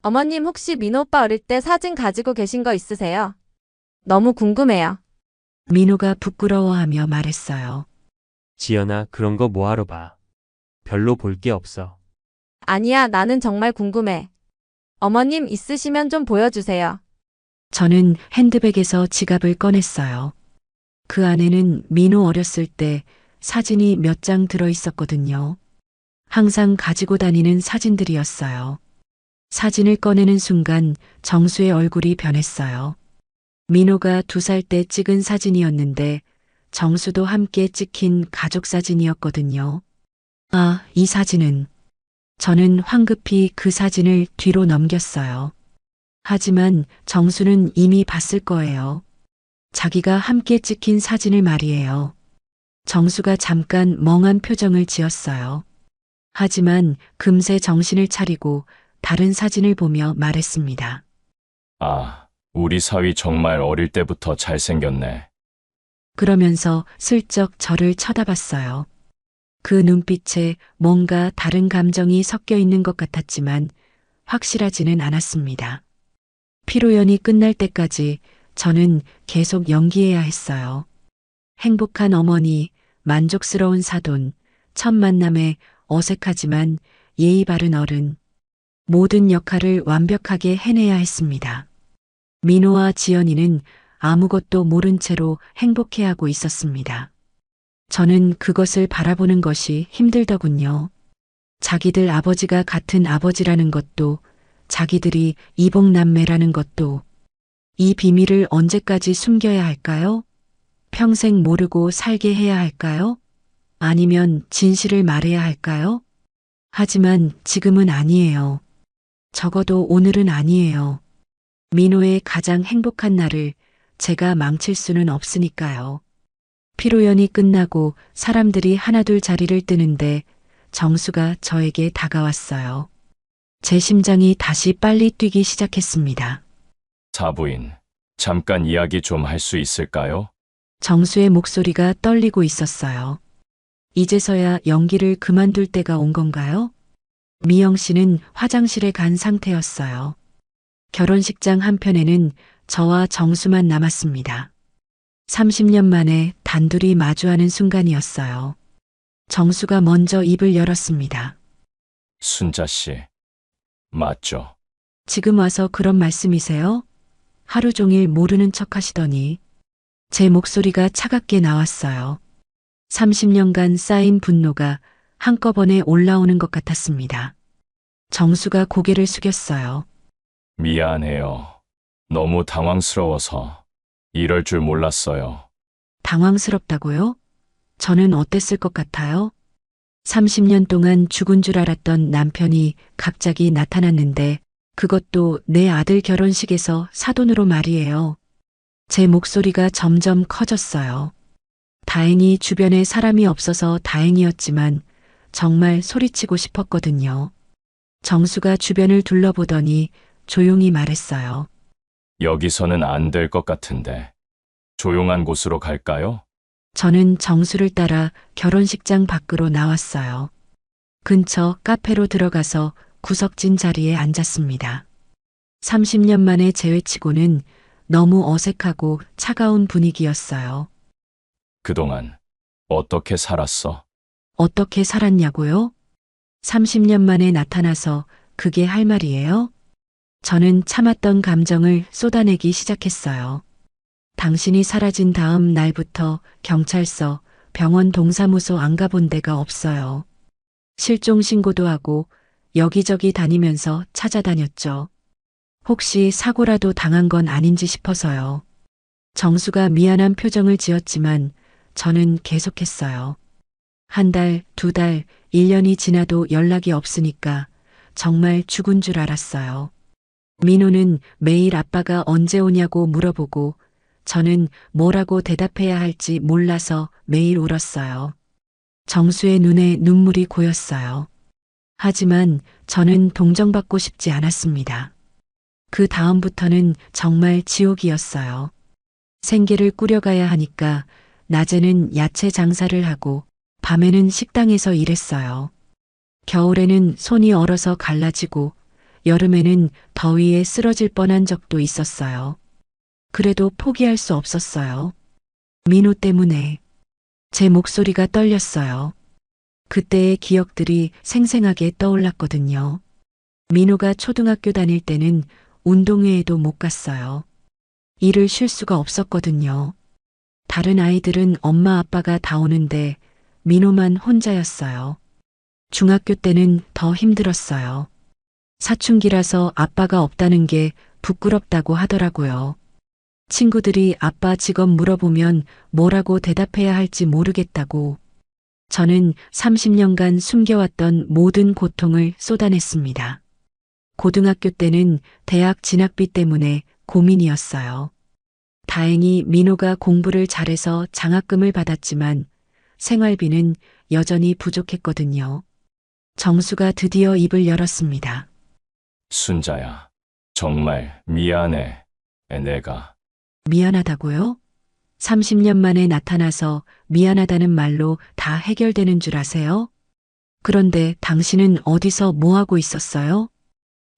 Speaker 10: 어머님 혹시 민호 오빠 어릴 때 사진 가지고 계신 거 있으세요? 너무 궁금해요.
Speaker 2: 민호가 부끄러워하며 말했어요.
Speaker 11: 지연아, 그런 거 뭐하러 봐. 별로 볼 게 없어.
Speaker 10: 아니야, 나는 정말 궁금해. 어머님 있으시면 좀 보여주세요.
Speaker 2: 저는 핸드백에서 지갑을 꺼냈어요. 그 안에는 민호 어렸을 때 사진이 몇 장 들어 있었거든요. 항상 가지고 다니는 사진들이었어요. 사진을 꺼내는 순간 정수의 얼굴이 변했어요. 민호가 2살 때 찍은 사진이었는데 정수도 함께 찍힌 가족 사진이었거든요. 아, 이 사진은. 저는 황급히 그 사진을 뒤로 넘겼어요. 하지만 정수는 이미 봤을 거예요. 자기가 함께 찍힌 사진을 말이에요. 정수가 잠깐 멍한 표정을 지었어요. 하지만 금세 정신을 차리고 다른 사진을 보며 말했습니다.
Speaker 7: 아, 우리 사위 정말 어릴 때부터 잘생겼네.
Speaker 2: 그러면서 슬쩍 저를 쳐다봤어요. 그 눈빛에 뭔가 다른 감정이 섞여 있는 것 같았지만 확실하지는 않았습니다. 피로연이 끝날 때까지 저는 계속 연기해야 했어요. 행복한 어머니, 만족스러운 사돈, 첫 만남에 어색하지만 예의 바른 어른. 모든 역할을 완벽하게 해내야 했습니다. 민호와 지연이는 아무것도 모른 채로 행복해하고 있었습니다. 저는 그것을 바라보는 것이 힘들더군요. 자기들 아버지가 같은 아버지라는 것도, 자기들이 이복남매라는 것도, 이 비밀을 언제까지 숨겨야 할까요? 평생 모르고 살게 해야 할까요? 아니면 진실을 말해야 할까요? 하지만 지금은 아니에요. 적어도 오늘은 아니에요. 민호의 가장 행복한 날을 제가 망칠 수는 없으니까요. 피로연이 끝나고 사람들이 하나둘 자리를 뜨는데 정수가 저에게 다가왔어요. 제 심장이 다시 빨리 뛰기 시작했습니다.
Speaker 7: 사부인, 잠깐 이야기 좀 할 수 있을까요?
Speaker 2: 정수의 목소리가 떨리고 있었어요. 이제서야 연기를 그만둘 때가 온 건가요? 미영 씨는 화장실에 간 상태였어요. 결혼식장 한편에는 저와 정수만 남았습니다. 30년 만에 단둘이 마주하는 순간이었어요. 정수가 먼저 입을 열었습니다.
Speaker 7: 순자 씨, 맞죠?
Speaker 2: 지금 와서 그런 말씀이세요? 하루 종일 모르는 척 하시더니 제 목소리가 차갑게 나왔어요. 30년간 쌓인 분노가 한꺼번에 올라오는 것 같았습니다. 정수가 고개를 숙였어요.
Speaker 7: 미안해요. 너무 당황스러워서 이럴 줄 몰랐어요.
Speaker 2: 당황스럽다고요? 저는 어땠을 것 같아요? 30년 동안 죽은 줄 알았던 남편이 갑자기 나타났는데 그것도 내 아들 결혼식에서 사돈으로 말이에요. 제 목소리가 점점 커졌어요. 다행히 주변에 사람이 없어서 다행이었지만 정말 소리치고 싶었거든요. 정수가 주변을 둘러보더니 조용히 말했어요.
Speaker 7: 여기서는 안 될 것 같은데. 조용한 곳으로 갈까요?
Speaker 2: 저는 정수를 따라 결혼식장 밖으로 나왔어요. 근처 카페로 들어가서 구석진 자리에 앉았습니다. 30년 만에 재회치고는 너무 어색하고 차가운 분위기였어요.
Speaker 7: 그동안 어떻게 살았어?
Speaker 2: 어떻게 살았냐고요? 30년 만에 나타나서 그게 할 말이에요? 저는 참았던 감정을 쏟아내기 시작했어요. 당신이 사라진 다음 날부터 경찰서, 병원 동사무소 안 가본 데가 없어요. 실종 신고도 하고 여기저기 다니면서 찾아다녔죠. 혹시 사고라도 당한 건 아닌지 싶어서요. 정수가 미안한 표정을 지었지만 저는 계속했어요. 한 달, 두 달, 1년이 지나도 연락이 없으니까 정말 죽은 줄 알았어요. 민호는 매일 아빠가 언제 오냐고 물어보고 저는 뭐라고 대답해야 할지 몰라서 매일 울었어요. 정수의 눈에 눈물이 고였어요. 하지만 저는 동정받고 싶지 않았습니다. 그 다음부터는 정말 지옥이었어요. 생계를 꾸려가야 하니까 낮에는 야채 장사를 하고 밤에는 식당에서 일했어요. 겨울에는 손이 얼어서 갈라지고 여름에는 더위에 쓰러질 뻔한 적도 있었어요. 그래도 포기할 수 없었어요. 민호 때문에 제 목소리가 떨렸어요. 그때의 기억들이 생생하게 떠올랐거든요. 민호가 초등학교 다닐 때는 운동회에도 못 갔어요. 일을 쉴 수가 없었거든요. 다른 아이들은 엄마 아빠가 다 오는데 민호만 혼자였어요. 중학교 때는 더 힘들었어요. 사춘기라서 아빠가 없다는 게 부끄럽다고 하더라고요. 친구들이 아빠 직업 물어보면 뭐라고 대답해야 할지 모르겠다고. 저는 30년간 숨겨왔던 모든 고통을 쏟아냈습니다. 고등학교 때는 대학 진학비 때문에 고민이었어요. 다행히 민호가 공부를 잘해서 장학금을 받았지만 생활비는 여전히 부족했거든요. 정수가 드디어 입을 열었습니다.
Speaker 7: 순자야, 정말 미안해. 내가.
Speaker 2: 미안하다고요? 30년 만에 나타나서 미안하다는 말로 다 해결되는 줄 아세요? 그런데 당신은 어디서 뭐 하고 있었어요?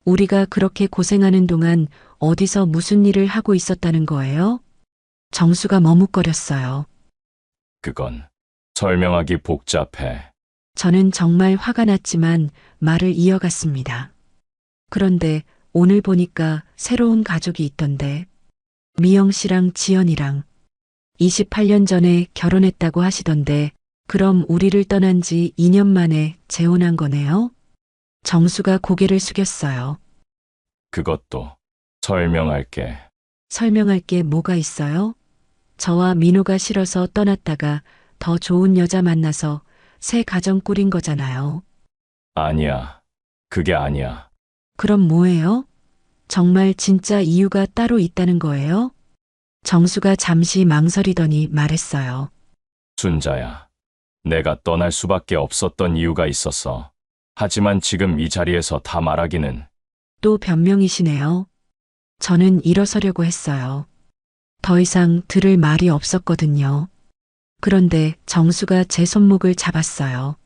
Speaker 2: 우리가 그렇게 고생하는 동안 어디서 무슨 일을 하고 있었다는 거예요? 정수가 머뭇거렸어요.
Speaker 7: 그건 설명하기 복잡해.
Speaker 2: 저는 정말 화가 났지만 말을 이어갔습니다. 그런데 오늘 보니까 새로운 가족이 있던데. 미영 씨랑 지연이랑 28년 전에 결혼했다고 하시던데 그럼 우리를 떠난 지 2년 만에 재혼한 거네요? 정수가 고개를 숙였어요.
Speaker 7: 그것도 설명할게.
Speaker 2: 설명할 게 뭐가 있어요? 저와 민호가 싫어서 떠났다가 더 좋은 여자 만나서 새 가정 꾸린 거잖아요.
Speaker 7: 아니야. 그게 아니야.
Speaker 2: 그럼 뭐예요? 정말 진짜 이유가 따로 있다는 거예요? 정수가 잠시 망설이더니 말했어요.
Speaker 7: 순자야, 내가 떠날 수밖에 없었던 이유가 있었어. 하지만 지금 이 자리에서 다 말하기는.
Speaker 2: 또 변명이시네요. 저는 일어서려고 했어요. 더 이상 들을 말이 없었거든요. 그런데 정수가 제 손목을 잡았어요.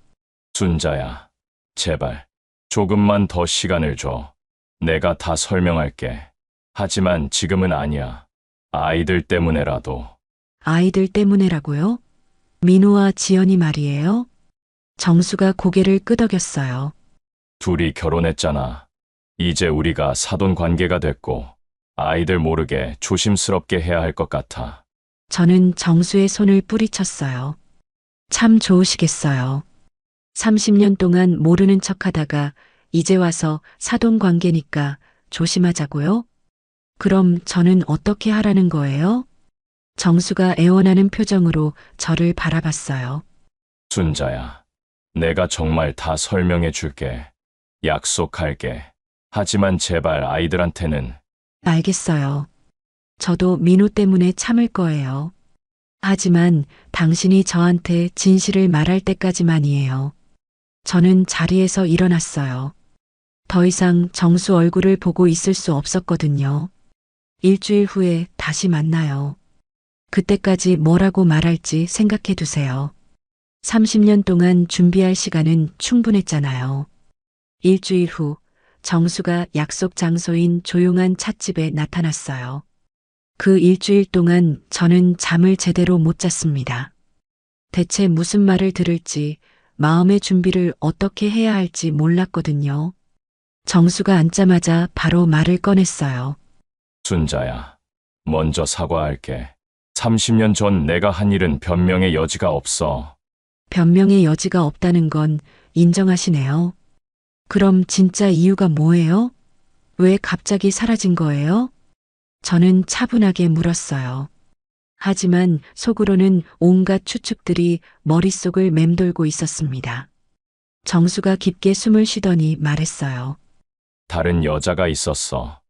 Speaker 7: 순자야, 제발 조금만 더 시간을 줘. 내가 다 설명할게. 하지만 지금은 아니야. 아이들 때문에라도.
Speaker 2: 아이들 때문에라고요? 민호와 지연이 말이에요? 정수가 고개를 끄덕였어요.
Speaker 7: 둘이 결혼했잖아. 이제 우리가 사돈 관계가 됐고 아이들 모르게 조심스럽게 해야 할 것 같아.
Speaker 2: 저는 정수의 손을 뿌리쳤어요. 참 좋으시겠어요. 30년 동안 모르는 척 하다가 이제 와서 사돈 관계니까 조심하자고요? 그럼 저는 어떻게 하라는 거예요? 정수가 애원하는 표정으로 저를 바라봤어요.
Speaker 7: 순자야, 내가 정말 다 설명해 줄게. 약속할게. 하지만 제발 아이들한테는
Speaker 2: 알겠어요. 저도 민호 때문에 참을 거예요. 하지만 당신이 저한테 진실을 말할 때까지만이에요. 저는 자리에서 일어났어요. 더 이상 정수 얼굴을 보고 있을 수 없었거든요. 일주일 후에 다시 만나요. 그때까지 뭐라고 말할지 생각해 두세요. 30년 동안 준비할 시간은 충분했잖아요. 일주일 후 정수가 약속 장소인 조용한 찻집에 나타났어요. 그 일주일 동안 저는 잠을 제대로 못 잤습니다. 대체 무슨 말을 들을지, 마음의 준비를 어떻게 해야 할지 몰랐거든요. 정수가 앉자마자 바로 말을 꺼냈어요.
Speaker 7: 순자야, 먼저 사과할게. 30년 전 내가 한 일은 변명의 여지가 없어.
Speaker 2: 변명의 여지가 없다는 건 인정하시네요. 그럼 진짜 이유가 뭐예요? 왜 갑자기 사라진 거예요? 저는 차분하게 물었어요. 하지만 속으로는 온갖 추측들이 머릿속을 맴돌고 있었습니다. 정수가 깊게 숨을 쉬더니 말했어요.
Speaker 7: 다른 여자가 있었어.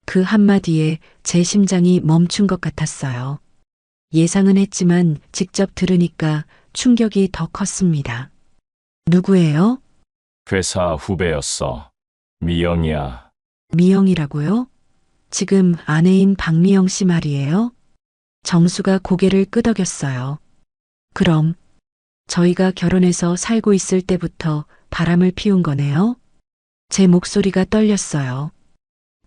Speaker 2: 그 한마디에 제 심장이 멈춘 것 같았어요. 예상은 했지만 직접 들으니까 충격이 더 컸습니다. 누구예요?
Speaker 7: 회사 후배였어. 미영이야.
Speaker 2: 미영이라고요? 지금 아내인 박미영 씨 말이에요? 정수가 고개를 끄덕였어요. 그럼 저희가 결혼해서 살고 있을 때부터 바람을 피운 거네요? 제 목소리가 떨렸어요.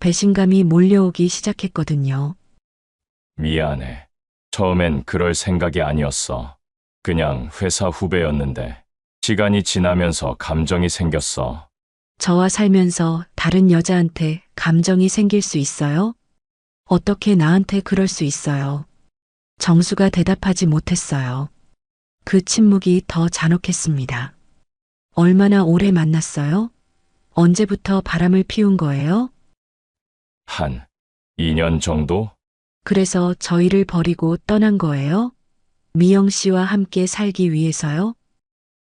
Speaker 2: 배신감이 몰려오기 시작했거든요.
Speaker 7: 미안해. 처음엔 그럴 생각이 아니었어. 그냥 회사 후배였는데 시간이 지나면서 감정이 생겼어.
Speaker 2: 저와 살면서 다른 여자한테 감정이 생길 수 있어요? 어떻게 나한테 그럴 수 있어요? 정수가 대답하지 못했어요. 그 침묵이 더 잔혹했습니다. 얼마나 오래 만났어요? 언제부터 바람을 피운 거예요?
Speaker 7: 한 2년 정도?
Speaker 2: 그래서 저희를 버리고 떠난 거예요? 미영 씨와 함께 살기 위해서요?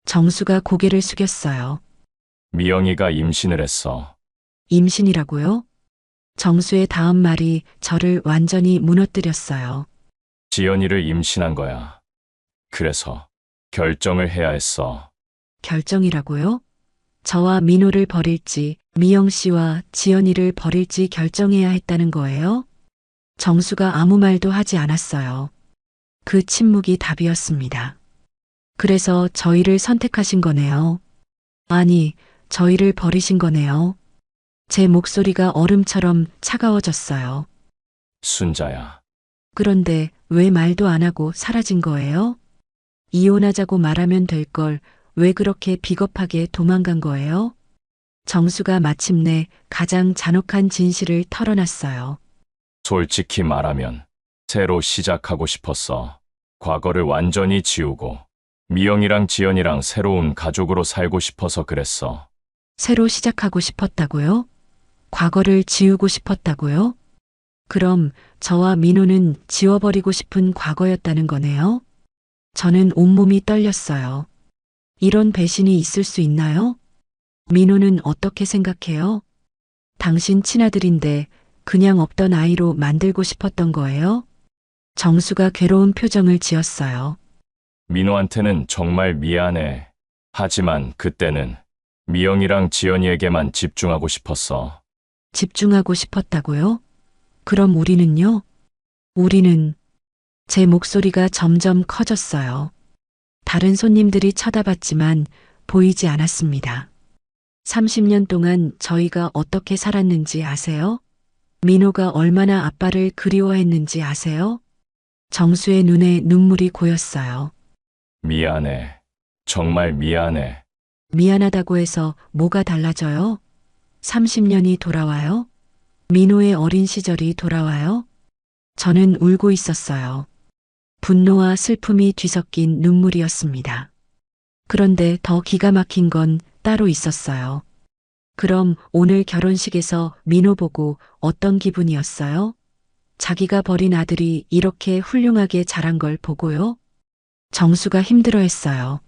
Speaker 2: 정수가 고개를 숙였어요.
Speaker 7: 미영이가 임신을 했어.
Speaker 2: 임신이라고요? 정수의 다음 말이 저를 완전히 무너뜨렸어요.
Speaker 7: 지연이를 임신한 거야. 그래서 결정을 해야 했어.
Speaker 2: 결정이라고요? 저와 민호를 버릴지 미영 씨와 지연이를 버릴지 결정해야 했다는 거예요? 정수가 아무 말도 하지 않았어요. 그 침묵이 답이었습니다. 그래서 저희를 선택하신 거네요. 아니, 저희를 버리신 거네요. 제 목소리가 얼음처럼 차가워졌어요.
Speaker 7: 순자야.
Speaker 2: 그런데 왜 말도 안 하고 사라진 거예요? 이혼하자고 말하면 될 걸 왜 그렇게 비겁하게 도망간 거예요? 정수가 마침내 가장 잔혹한 진실을 털어놨어요.
Speaker 7: 솔직히 말하면 새로 시작하고 싶었어. 과거를 완전히 지우고 미영이랑 지연이랑 새로운 가족으로 살고 싶어서 그랬어.
Speaker 2: 새로 시작하고 싶었다고요? 과거를 지우고 싶었다고요? 그럼 저와 민호는 지워버리고 싶은 과거였다는 거네요? 저는 온몸이 떨렸어요. 이런 배신이 있을 수 있나요? 민호는 어떻게 생각해요? 당신 친아들인데 그냥 없던 아이로 만들고 싶었던 거예요? 정수가 괴로운 표정을 지었어요.
Speaker 7: 민호한테는 정말 미안해. 하지만 그때는 미영이랑 지연이에게만 집중하고 싶었어.
Speaker 2: 집중하고 싶었다고요? 그럼 우리는요? 우리는 제 목소리가 점점 커졌어요. 다른 손님들이 쳐다봤지만 보이지 않았습니다. 30년 동안 저희가 어떻게 살았는지 아세요? 민호가 얼마나 아빠를 그리워했는지 아세요? 정수의 눈에 눈물이 고였어요.
Speaker 7: 미안해. 정말 미안해.
Speaker 2: 미안하다고 해서 뭐가 달라져요? 30년이 돌아와요? 민호의 어린 시절이 돌아와요? 저는 울고 있었어요. 분노와 슬픔이 뒤섞인 눈물이었습니다. 그런데 더 기가 막힌 건 따로 있었어요. 그럼 오늘 결혼식에서 민호 보고 어떤 기분이었어요? 자기가 버린 아들이 이렇게 훌륭하게 자란 걸 보고요? 정수가 힘들어했어요.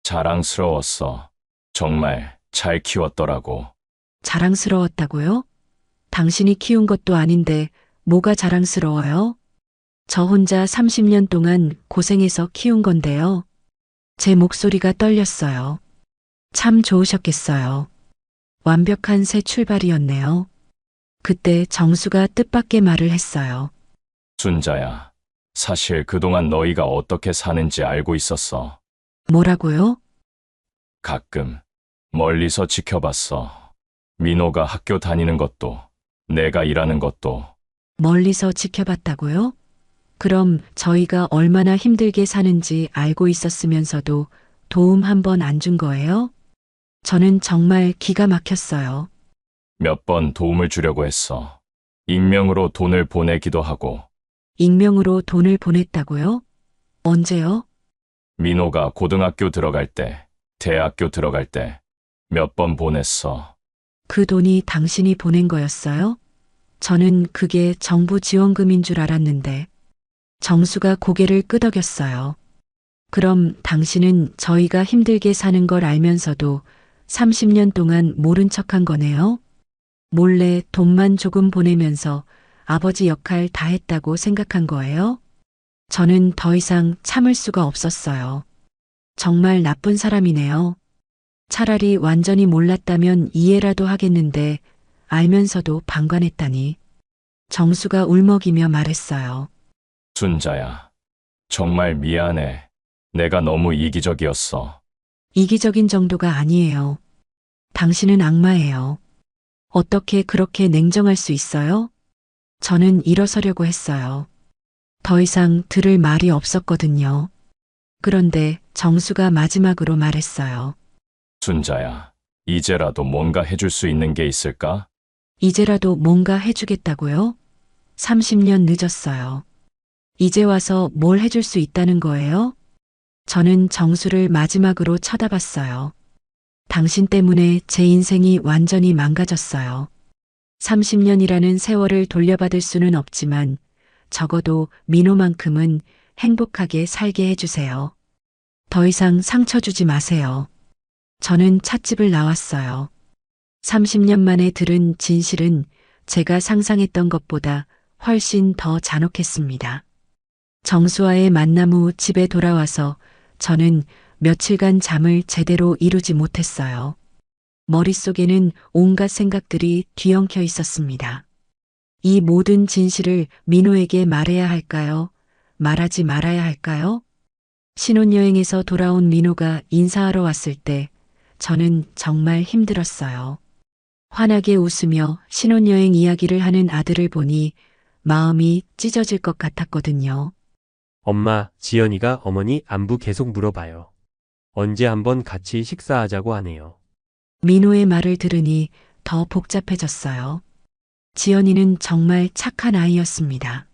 Speaker 7: 자랑스러웠어. 정말 잘 키웠더라고.
Speaker 2: 자랑스러웠다고요? 당신이 키운 것도 아닌데 뭐가 자랑스러워요? 저 혼자 30년 동안 고생해서 키운 건데요. 제 목소리가 떨렸어요. 참 좋으셨겠어요. 완벽한 새 출발이었네요. 그때 정수가 뜻밖의 말을 했어요.
Speaker 7: 순자야, 사실 그동안 너희가 어떻게 사는지 알고 있었어.
Speaker 2: 뭐라고요?
Speaker 7: 가끔 멀리서 지켜봤어. 민호가 학교 다니는 것도, 내가 일하는 것도.
Speaker 2: 멀리서 지켜봤다고요? 그럼 저희가 얼마나 힘들게 사는지 알고 있었으면서도 도움 한 번 안 준 거예요? 저는 정말 기가 막혔어요.
Speaker 7: 몇 번 도움을 주려고 했어. 익명으로 돈을 보내기도 하고.
Speaker 2: 익명으로 돈을 보냈다고요? 언제요?
Speaker 7: 민호가 고등학교 들어갈 때, 대학교 들어갈 때 몇 번 보냈어.
Speaker 2: 그 돈이 당신이 보낸 거였어요? 저는 그게 정부 지원금인 줄 알았는데. 정수가 고개를 끄덕였어요. 그럼 당신은 저희가 힘들게 사는 걸 알면서도 30년 동안 모른 척한 거네요? 몰래 돈만 조금 보내면서 아버지 역할 다 했다고 생각한 거예요? 저는 더 이상 참을 수가 없었어요. 정말 나쁜 사람이네요. 차라리 완전히 몰랐다면 이해라도 하겠는데 알면서도 방관했다니. 정수가 울먹이며 말했어요.
Speaker 7: 순자야, 정말 미안해. 내가 너무 이기적이었어.
Speaker 2: 이기적인 정도가 아니에요. 당신은 악마예요. 어떻게 그렇게 냉정할 수 있어요? 저는 일어서려고 했어요. 더 이상 들을 말이 없었거든요. 그런데 정수가 마지막으로 말했어요.
Speaker 7: 순자야, 이제라도 뭔가 해줄 수 있는 게 있을까?
Speaker 2: 이제라도 뭔가 해주겠다고요? 30년 늦었어요. 이제 와서 뭘 해줄 수 있다는 거예요? 저는 정수를 마지막으로 쳐다봤어요. 당신 때문에 제 인생이 완전히 망가졌어요. 30년이라는 세월을 돌려받을 수는 없지만 적어도 민호만큼은 행복하게 살게 해주세요. 더 이상 상처 주지 마세요. 저는 찻집을 나왔어요. 30년 만에 들은 진실은 제가 상상했던 것보다 훨씬 더 잔혹했습니다. 정수와의 만남 후 집에 돌아와서 저는 며칠간 잠을 제대로 이루지 못했어요. 머릿속에는 온갖 생각들이 뒤엉켜 있었습니다. 이 모든 진실을 민호에게 말해야 할까요? 말하지 말아야 할까요? 신혼여행에서 돌아온 민호가 인사하러 왔을 때 저는 정말 힘들었어요. 환하게 웃으며 신혼여행 이야기를 하는 아들을 보니 마음이 찢어질 것 같았거든요.
Speaker 11: 엄마, 지연이가 어머니 안부 계속 물어봐요. 언제 한번 같이 식사하자고 하네요.
Speaker 2: 민호의 말을 들으니 더 복잡해졌어요. 지연이는 정말 착한 아이였습니다.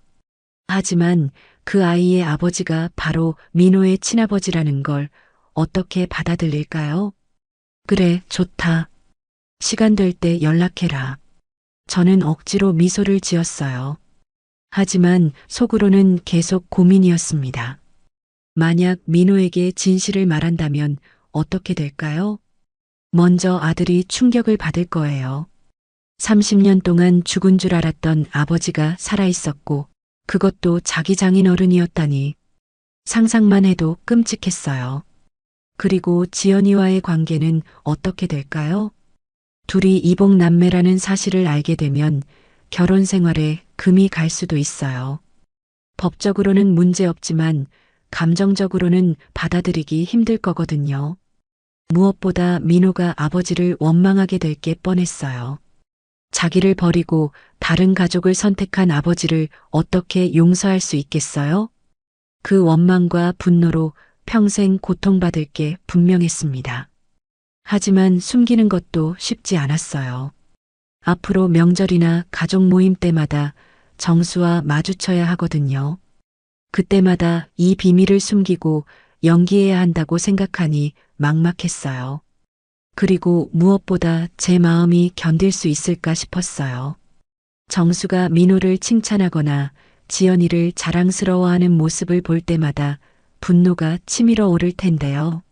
Speaker 2: 하지만 그 아이의 아버지가 바로 민호의 친아버지라는 걸 어떻게 받아들일까요? 그래, 좋다. 시간 될 때 연락해라. 저는 억지로 미소를 지었어요. 하지만 속으로는 계속 고민이었습니다. 만약 민호에게 진실을 말한다면 어떻게 될까요? 먼저 아들이 충격을 받을 거예요. 30년 동안 죽은 줄 알았던 아버지가 살아있었고 그것도 자기 장인 어른이었다니 상상만 해도 끔찍했어요. 그리고 지연이와의 관계는 어떻게 될까요? 둘이 이복남매라는 사실을 알게 되면 결혼 생활에 금이 갈 수도 있어요. 법적으로는 문제없지만 감정적으로는 받아들이기 힘들 거거든요. 무엇보다 민호가 아버지를 원망하게 될 게 뻔했어요. 자기를 버리고 다른 가족을 선택한 아버지를 어떻게 용서할 수 있겠어요? 그 원망과 분노로 평생 고통받을 게 분명했습니다. 하지만 숨기는 것도 쉽지 않았어요. 앞으로 명절이나 가족 모임 때마다 정수와 마주쳐야 하거든요. 그때마다 이 비밀을 숨기고 연기해야 한다고 생각하니 막막했어요. 그리고 무엇보다 제 마음이 견딜 수 있을까 싶었어요. 정수가 민호를 칭찬하거나 지연이를 자랑스러워하는 모습을 볼 때마다 분노가 치밀어 오를 텐데요.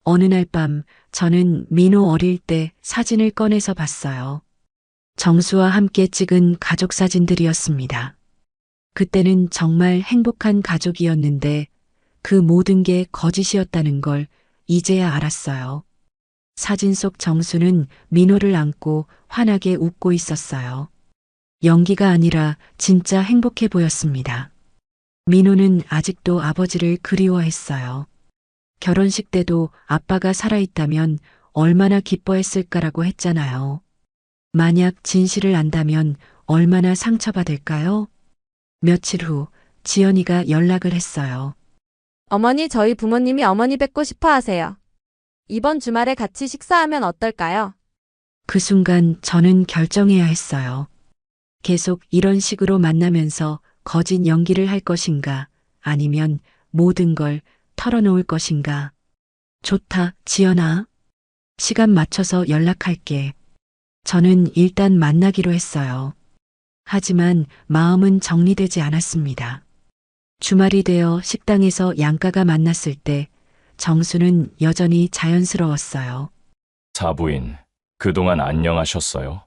Speaker 2: 어느 날 밤 저는 민호 어릴 때 사진을 꺼내서 봤어요. 정수와 함께 찍은 가족 사진들이었습니다. 그때는 정말 행복한 가족이었는데 그 모든 게 거짓이었다는 걸 이제야 알았어요. 사진 속 정수는 민호를 안고 환하게 웃고 있었어요. 연기가 아니라 진짜 행복해 보였습니다. 민호는 아직도 아버지를 그리워했어요. 결혼식 때도 아빠가 살아있다면 얼마나 기뻐했을까라고 했잖아요. 만약 진실을 안다면 얼마나 상처받을까요? 며칠 후 지연이가 연락을 했어요.
Speaker 10: 어머니, 저희 부모님이 어머니 뵙고 싶어 하세요. 이번 주말에 같이 식사하면 어떨까요?
Speaker 2: 그 순간 저는 결정해야 했어요. 계속 이런 식으로 만나면서 거짓 연기를 할 것인가, 아니면 모든 걸 털어놓을 것인가. 좋다, 지연아. 시간 맞춰서 연락할게. 저는 일단 만나기로 했어요. 하지만 마음은 정리되지 않았습니다. 주말이 되어 식당에서 양가가 만났을 때 정수는 여전히 자연스러웠어요.
Speaker 7: 사부인, 그동안 안녕하셨어요?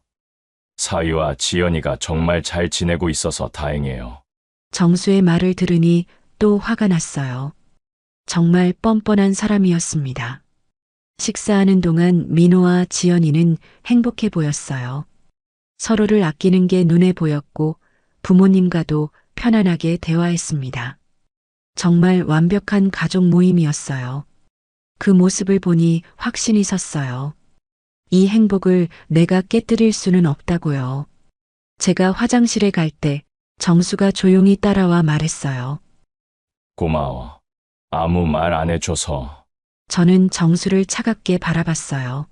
Speaker 7: 사위와 지연이가 정말 잘 지내고 있어서 다행이에요.
Speaker 2: 정수의 말을 들으니 또 화가 났어요. 정말 뻔뻔한 사람이었습니다. 식사하는 동안 민호와 지연이는 행복해 보였어요. 서로를 아끼는 게 눈에 보였고 부모님과도 편안하게 대화했습니다. 정말 완벽한 가족 모임이었어요. 그 모습을 보니 확신이 섰어요. 이 행복을 내가 깨뜨릴 수는 없다고요. 제가 화장실에 갈 때 정수가 조용히 따라와 말했어요.
Speaker 7: 고마워. 아무 말 안 해줘서.
Speaker 2: 저는 정수를 차갑게 바라봤어요.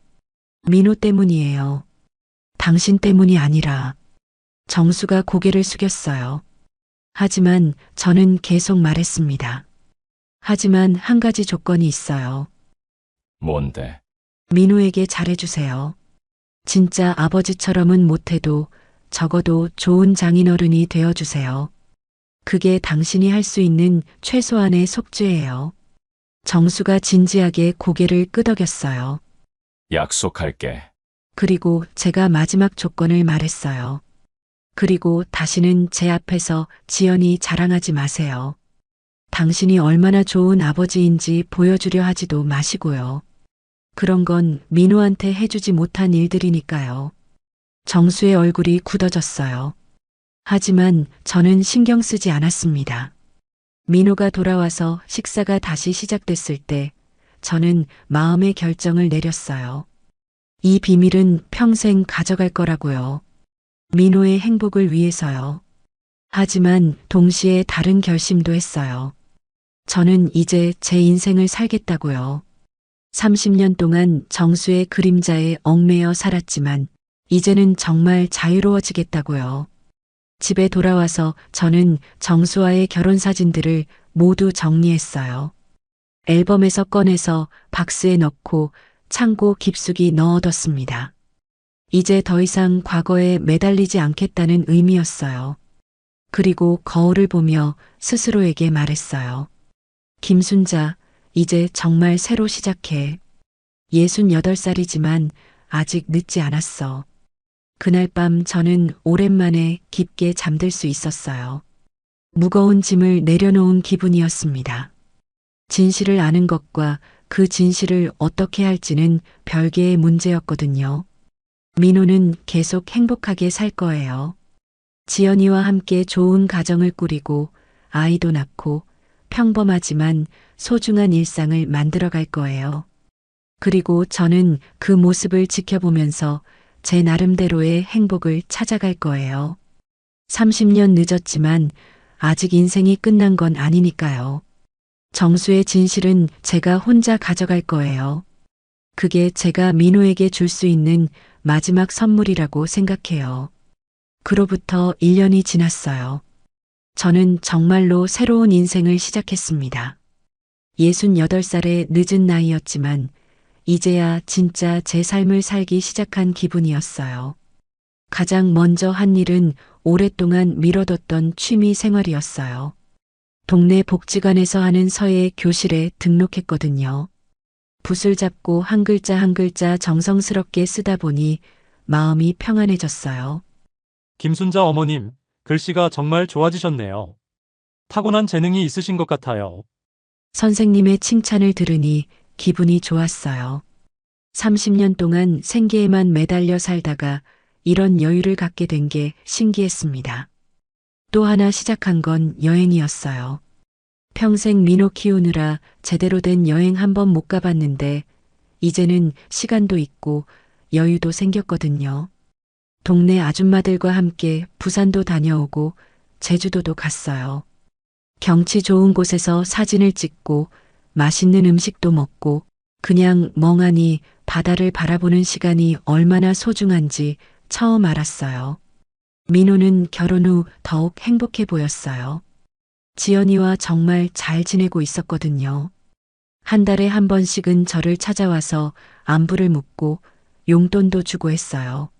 Speaker 2: 민호 때문이에요. 당신 때문이 아니라. 정수가 고개를 숙였어요. 하지만 저는 계속 말했습니다. 하지만 한 가지 조건이 있어요.
Speaker 7: 뭔데?
Speaker 2: 민호에게 잘해주세요. 진짜 아버지처럼은 못해도 적어도 좋은 장인어른이 되어주세요. 그게 당신이 할 수 있는 최소한의 속죄예요. 정수가 진지하게 고개를 끄덕였어요.
Speaker 7: 약속할게.
Speaker 2: 그리고 제가 마지막 조건을 말했어요. 그리고 다시는 제 앞에서 지연이 자랑하지 마세요. 당신이 얼마나 좋은 아버지인지 보여주려 하지도 마시고요. 그런 건 민호한테 해주지 못한 일들이니까요. 정수의 얼굴이 굳어졌어요. 하지만 저는 신경 쓰지 않았습니다. 민호가 돌아와서 식사가 다시 시작됐을 때 저는 마음의 결정을 내렸어요. 이 비밀은 평생 가져갈 거라고요. 민호의 행복을 위해서요. 하지만 동시에 다른 결심도 했어요. 저는 이제 제 인생을 살겠다고요. 30년 동안 정수의 그림자에 얽매여 살았지만 이제는 정말 자유로워지겠다고요. 집에 돌아와서 저는 정수와의 결혼 사진들을 모두 정리했어요. 앨범에서 꺼내서 박스에 넣고 창고 깊숙이 넣어뒀습니다. 이제 더 이상 과거에 매달리지 않겠다는 의미였어요. 그리고 거울을 보며 스스로에게 말했어요. 김순자, 이제 정말 새로 시작해. 68살이지만 아직 늦지 않았어. 그날 밤 저는 오랜만에 깊게 잠들 수 있었어요. 무거운 짐을 내려놓은 기분이었습니다. 진실을 아는 것과 그 진실을 어떻게 할지는 별개의 문제였거든요. 민호는 계속 행복하게 살 거예요. 지연이와 함께 좋은 가정을 꾸리고 아이도 낳고 평범하지만 소중한 일상을 만들어 갈 거예요. 그리고 저는 그 모습을 지켜보면서 제 나름대로의 행복을 찾아갈 거예요. 30년 늦었지만 아직 인생이 끝난 건 아니니까요. 정수의 진실은 제가 혼자 가져갈 거예요. 그게 제가 민호에게 줄 수 있는 마지막 선물이라고 생각해요. 그로부터 1년이 지났어요. 저는 정말로 새로운 인생을 시작했습니다. 68살의 늦은 나이였지만 이제야 진짜 제 삶을 살기 시작한 기분이었어요. 가장 먼저 한 일은 오랫동안 미뤄뒀던 취미 생활이었어요. 동네 복지관에서 하는 서예 교실에 등록했거든요. 붓을 잡고 한 글자 한 글자 정성스럽게 쓰다 보니 마음이 평안해졌어요.
Speaker 12: 김순자 어머님, 글씨가 정말 좋아지셨네요. 타고난 재능이 있으신 것 같아요.
Speaker 2: 선생님의 칭찬을 들으니 기분이 좋았어요. 30년 동안 생계에만 매달려 살다가 이런 여유를 갖게 된 게 신기했습니다. 또 하나 시작한 건 여행이었어요. 평생 민호 키우느라 제대로 된 여행 한 번 못 가봤는데 이제는 시간도 있고 여유도 생겼거든요. 동네 아줌마들과 함께 부산도 다녀오고 제주도도 갔어요. 경치 좋은 곳에서 사진을 찍고 맛있는 음식도 먹고 그냥 멍하니 바다를 바라보는 시간이 얼마나 소중한지 처음 알았어요. 민호는 결혼 후 더욱 행복해 보였어요. 지연이와 정말 잘 지내고 있었거든요. 한 달에 한 번씩은 저를 찾아와서 안부를 묻고 용돈도 주고 했어요.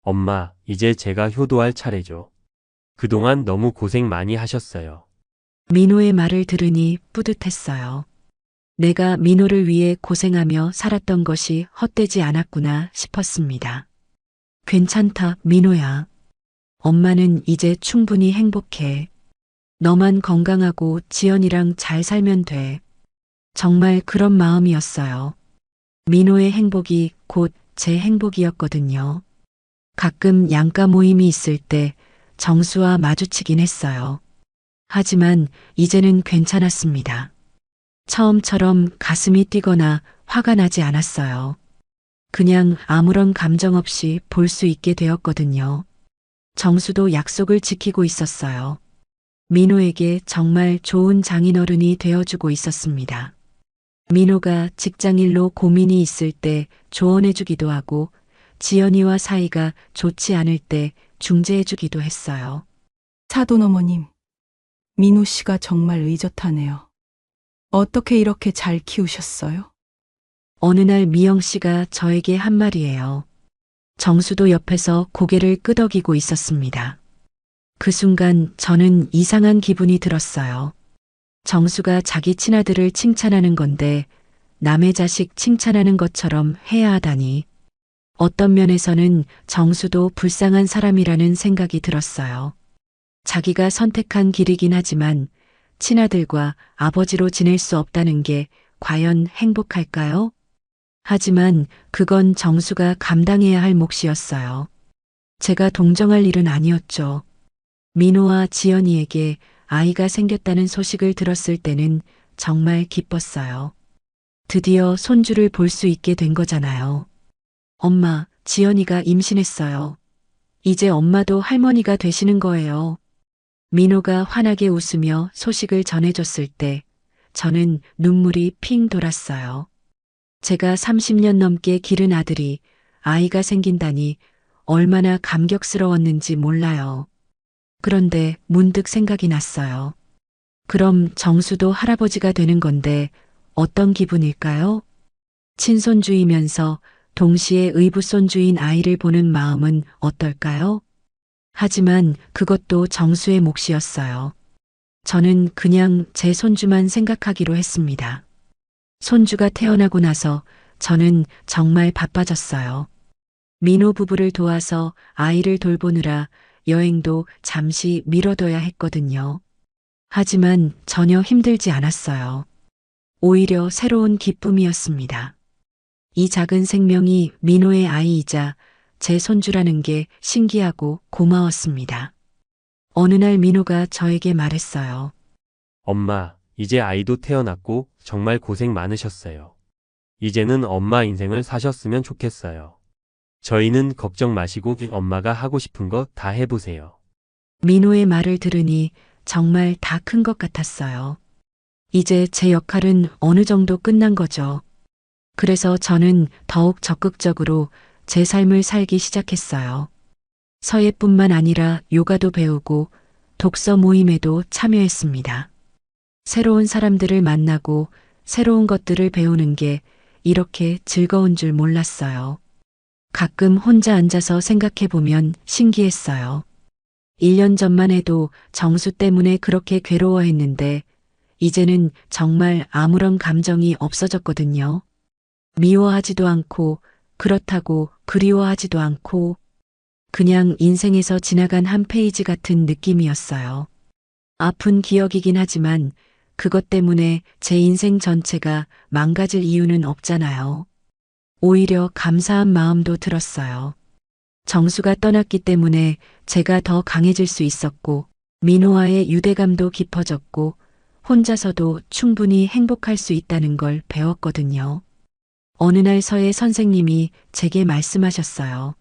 Speaker 11: 엄마, 이제 제가 효도할 차례죠. 그동안 너무 고생 많이 하셨어요.
Speaker 2: 민호의 말을 들으니 뿌듯했어요. 내가 민호를 위해 고생하며 살았던 것이 헛되지 않았구나 싶었습니다. 괜찮다, 민호야. 엄마는 이제 충분히 행복해. 너만 건강하고 지연이랑 잘 살면 돼. 정말 그런 마음이었어요. 민호의 행복이 곧 제 행복이었거든요. 가끔 양가 모임이 있을 때 정수와 마주치긴 했어요. 하지만 이제는 괜찮았습니다. 처음처럼 가슴이 뛰거나 화가 나지 않았어요. 그냥 아무런 감정 없이 볼 수 있게 되었거든요. 정수도 약속을 지키고 있었어요. 민호에게 정말 좋은 장인어른이 되어주고 있었습니다. 민호가 직장일로 고민이 있을 때 조언해주기도 하고 지연이와 사이가 좋지 않을 때 중재해주기도 했어요.
Speaker 8: 사돈 어머님, 민호 씨가 정말 의젓하네요. 어떻게 이렇게 잘 키우셨어요?
Speaker 2: 어느 날 미영 씨가 저에게 한 말이에요. 정수도 옆에서 고개를 끄덕이고 있었습니다. 그 순간 저는 이상한 기분이 들었어요. 정수가 자기 친아들을 칭찬하는 건데 남의 자식 칭찬하는 것처럼 해야 하다니. 어떤 면에서는 정수도 불쌍한 사람이라는 생각이 들었어요. 자기가 선택한 길이긴 하지만 친아들과 아버지로 지낼 수 없다는 게 과연 행복할까요? 하지만 그건 정수가 감당해야 할 몫이었어요. 제가 동정할 일은 아니었죠. 민호와 지연이에게 아이가 생겼다는 소식을 들었을 때는 정말 기뻤어요. 드디어 손주를 볼 수 있게 된 거잖아요. 엄마, 지연이가 임신했어요. 이제 엄마도 할머니가 되시는 거예요. 민호가 환하게 웃으며 소식을 전해줬을 때 저는 눈물이 핑 돌았어요. 제가 30년 넘게 기른 아들이 아이가 생긴다니 얼마나 감격스러웠는지 몰라요. 그런데 문득 생각이 났어요. 그럼 정수도 할아버지가 되는 건데 어떤 기분일까요? 친손주이면서 동시에 의붓손주인 아이를 보는 마음은 어떨까요? 하지만 그것도 정수의 몫이었어요. 저는 그냥 제 손주만 생각하기로 했습니다. 손주가 태어나고 나서 저는 정말 바빠졌어요. 민호 부부를 도와서 아이를 돌보느라 여행도 잠시 미뤄둬야 했거든요. 하지만 전혀 힘들지 않았어요. 오히려 새로운 기쁨이었습니다. 이 작은 생명이 민호의 아이이자 제 손주라는 게 신기하고 고마웠습니다. 어느 날 민호가 저에게 말했어요.
Speaker 11: 엄마, 이제 아이도 태어났고 정말 고생 많으셨어요. 이제는 엄마 인생을 사셨으면 좋겠어요. 저희는 걱정 마시고 엄마가 하고 싶은 거 다 해보세요.
Speaker 2: 민호의 말을 들으니 정말 다 큰 것 같았어요. 이제 제 역할은 어느 정도 끝난 거죠. 그래서 저는 더욱 적극적으로 제 삶을 살기 시작했어요. 서예뿐만 아니라 요가도 배우고 독서 모임에도 참여했습니다. 새로운 사람들을 만나고 새로운 것들을 배우는 게 이렇게 즐거운 줄 몰랐어요. 가끔 혼자 앉아서 생각해 보면 신기했어요. 1년 전만 해도 정수 때문에 그렇게 괴로워했는데 이제는 정말 아무런 감정이 없어졌거든요. 미워하지도 않고 그렇다고 그리워하지도 않고 그냥 인생에서 지나간 한 페이지 같은 느낌이었어요. 아픈 기억이긴 하지만 그것 때문에 제 인생 전체가 망가질 이유는 없잖아요. 오히려 감사한 마음도 들었어요. 정수가 떠났기 때문에 제가 더 강해질 수 있었고, 민호와의 유대감도 깊어졌고, 혼자서도 충분히 행복할 수 있다는 걸 배웠거든요. 어느 날 서예 선생님이 제게 말씀하셨어요.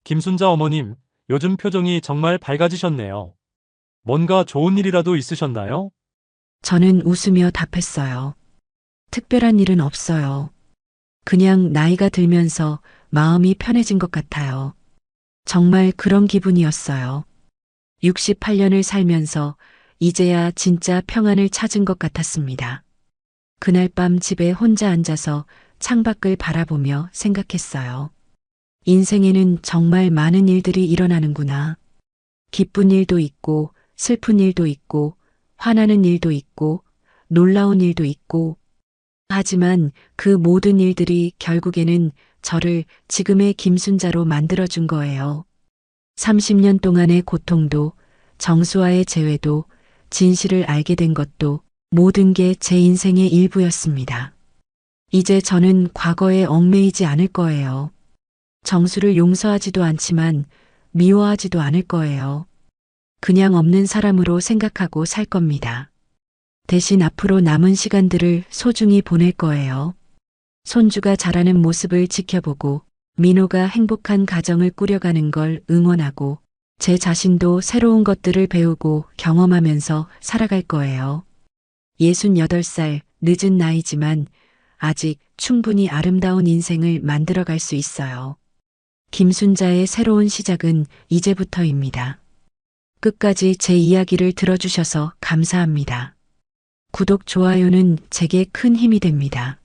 Speaker 12: 김순자 어머님, 요즘 표정이 정말 밝아지셨네요. 뭔가 좋은 일이라도 있으셨나요?
Speaker 2: 저는 웃으며 답했어요. 특별한 일은 없어요. 그냥 나이가 들면서 마음이 편해진 것 같아요. 정말 그런 기분이었어요. 68년을 살면서 이제야 진짜 평안을 찾은 것 같았습니다. 그날 밤 집에 혼자 앉아서 창밖을 바라보며 생각했어요. 인생에는 정말 많은 일들이 일어나는구나. 기쁜 일도 있고, 슬픈 일도 있고, 화나는 일도 있고, 놀라운 일도 있고, 하지만 그 모든 일들이 결국에는 저를 지금의 김순자로 만들어준 거예요. 30년 동안의 고통도, 정수와의 재회도, 진실을 알게 된 것도 모든 게 제 인생의 일부였습니다. 이제 저는 과거에 얽매이지 않을 거예요. 정수를 용서하지도 않지만 미워하지도 않을 거예요. 그냥 없는 사람으로 생각하고 살 겁니다. 대신 앞으로 남은 시간들을 소중히 보낼 거예요. 손주가 자라는 모습을 지켜보고 민호가 행복한 가정을 꾸려가는 걸 응원하고 제 자신도 새로운 것들을 배우고 경험하면서 살아갈 거예요. 68살 늦은 나이지만 아직 충분히 아름다운 인생을 만들어갈 수 있어요. 김순자의 새로운 시작은 이제부터입니다. 끝까지 제 이야기를 들어주셔서 감사합니다. 구독, 좋아요는 제게 큰 힘이 됩니다.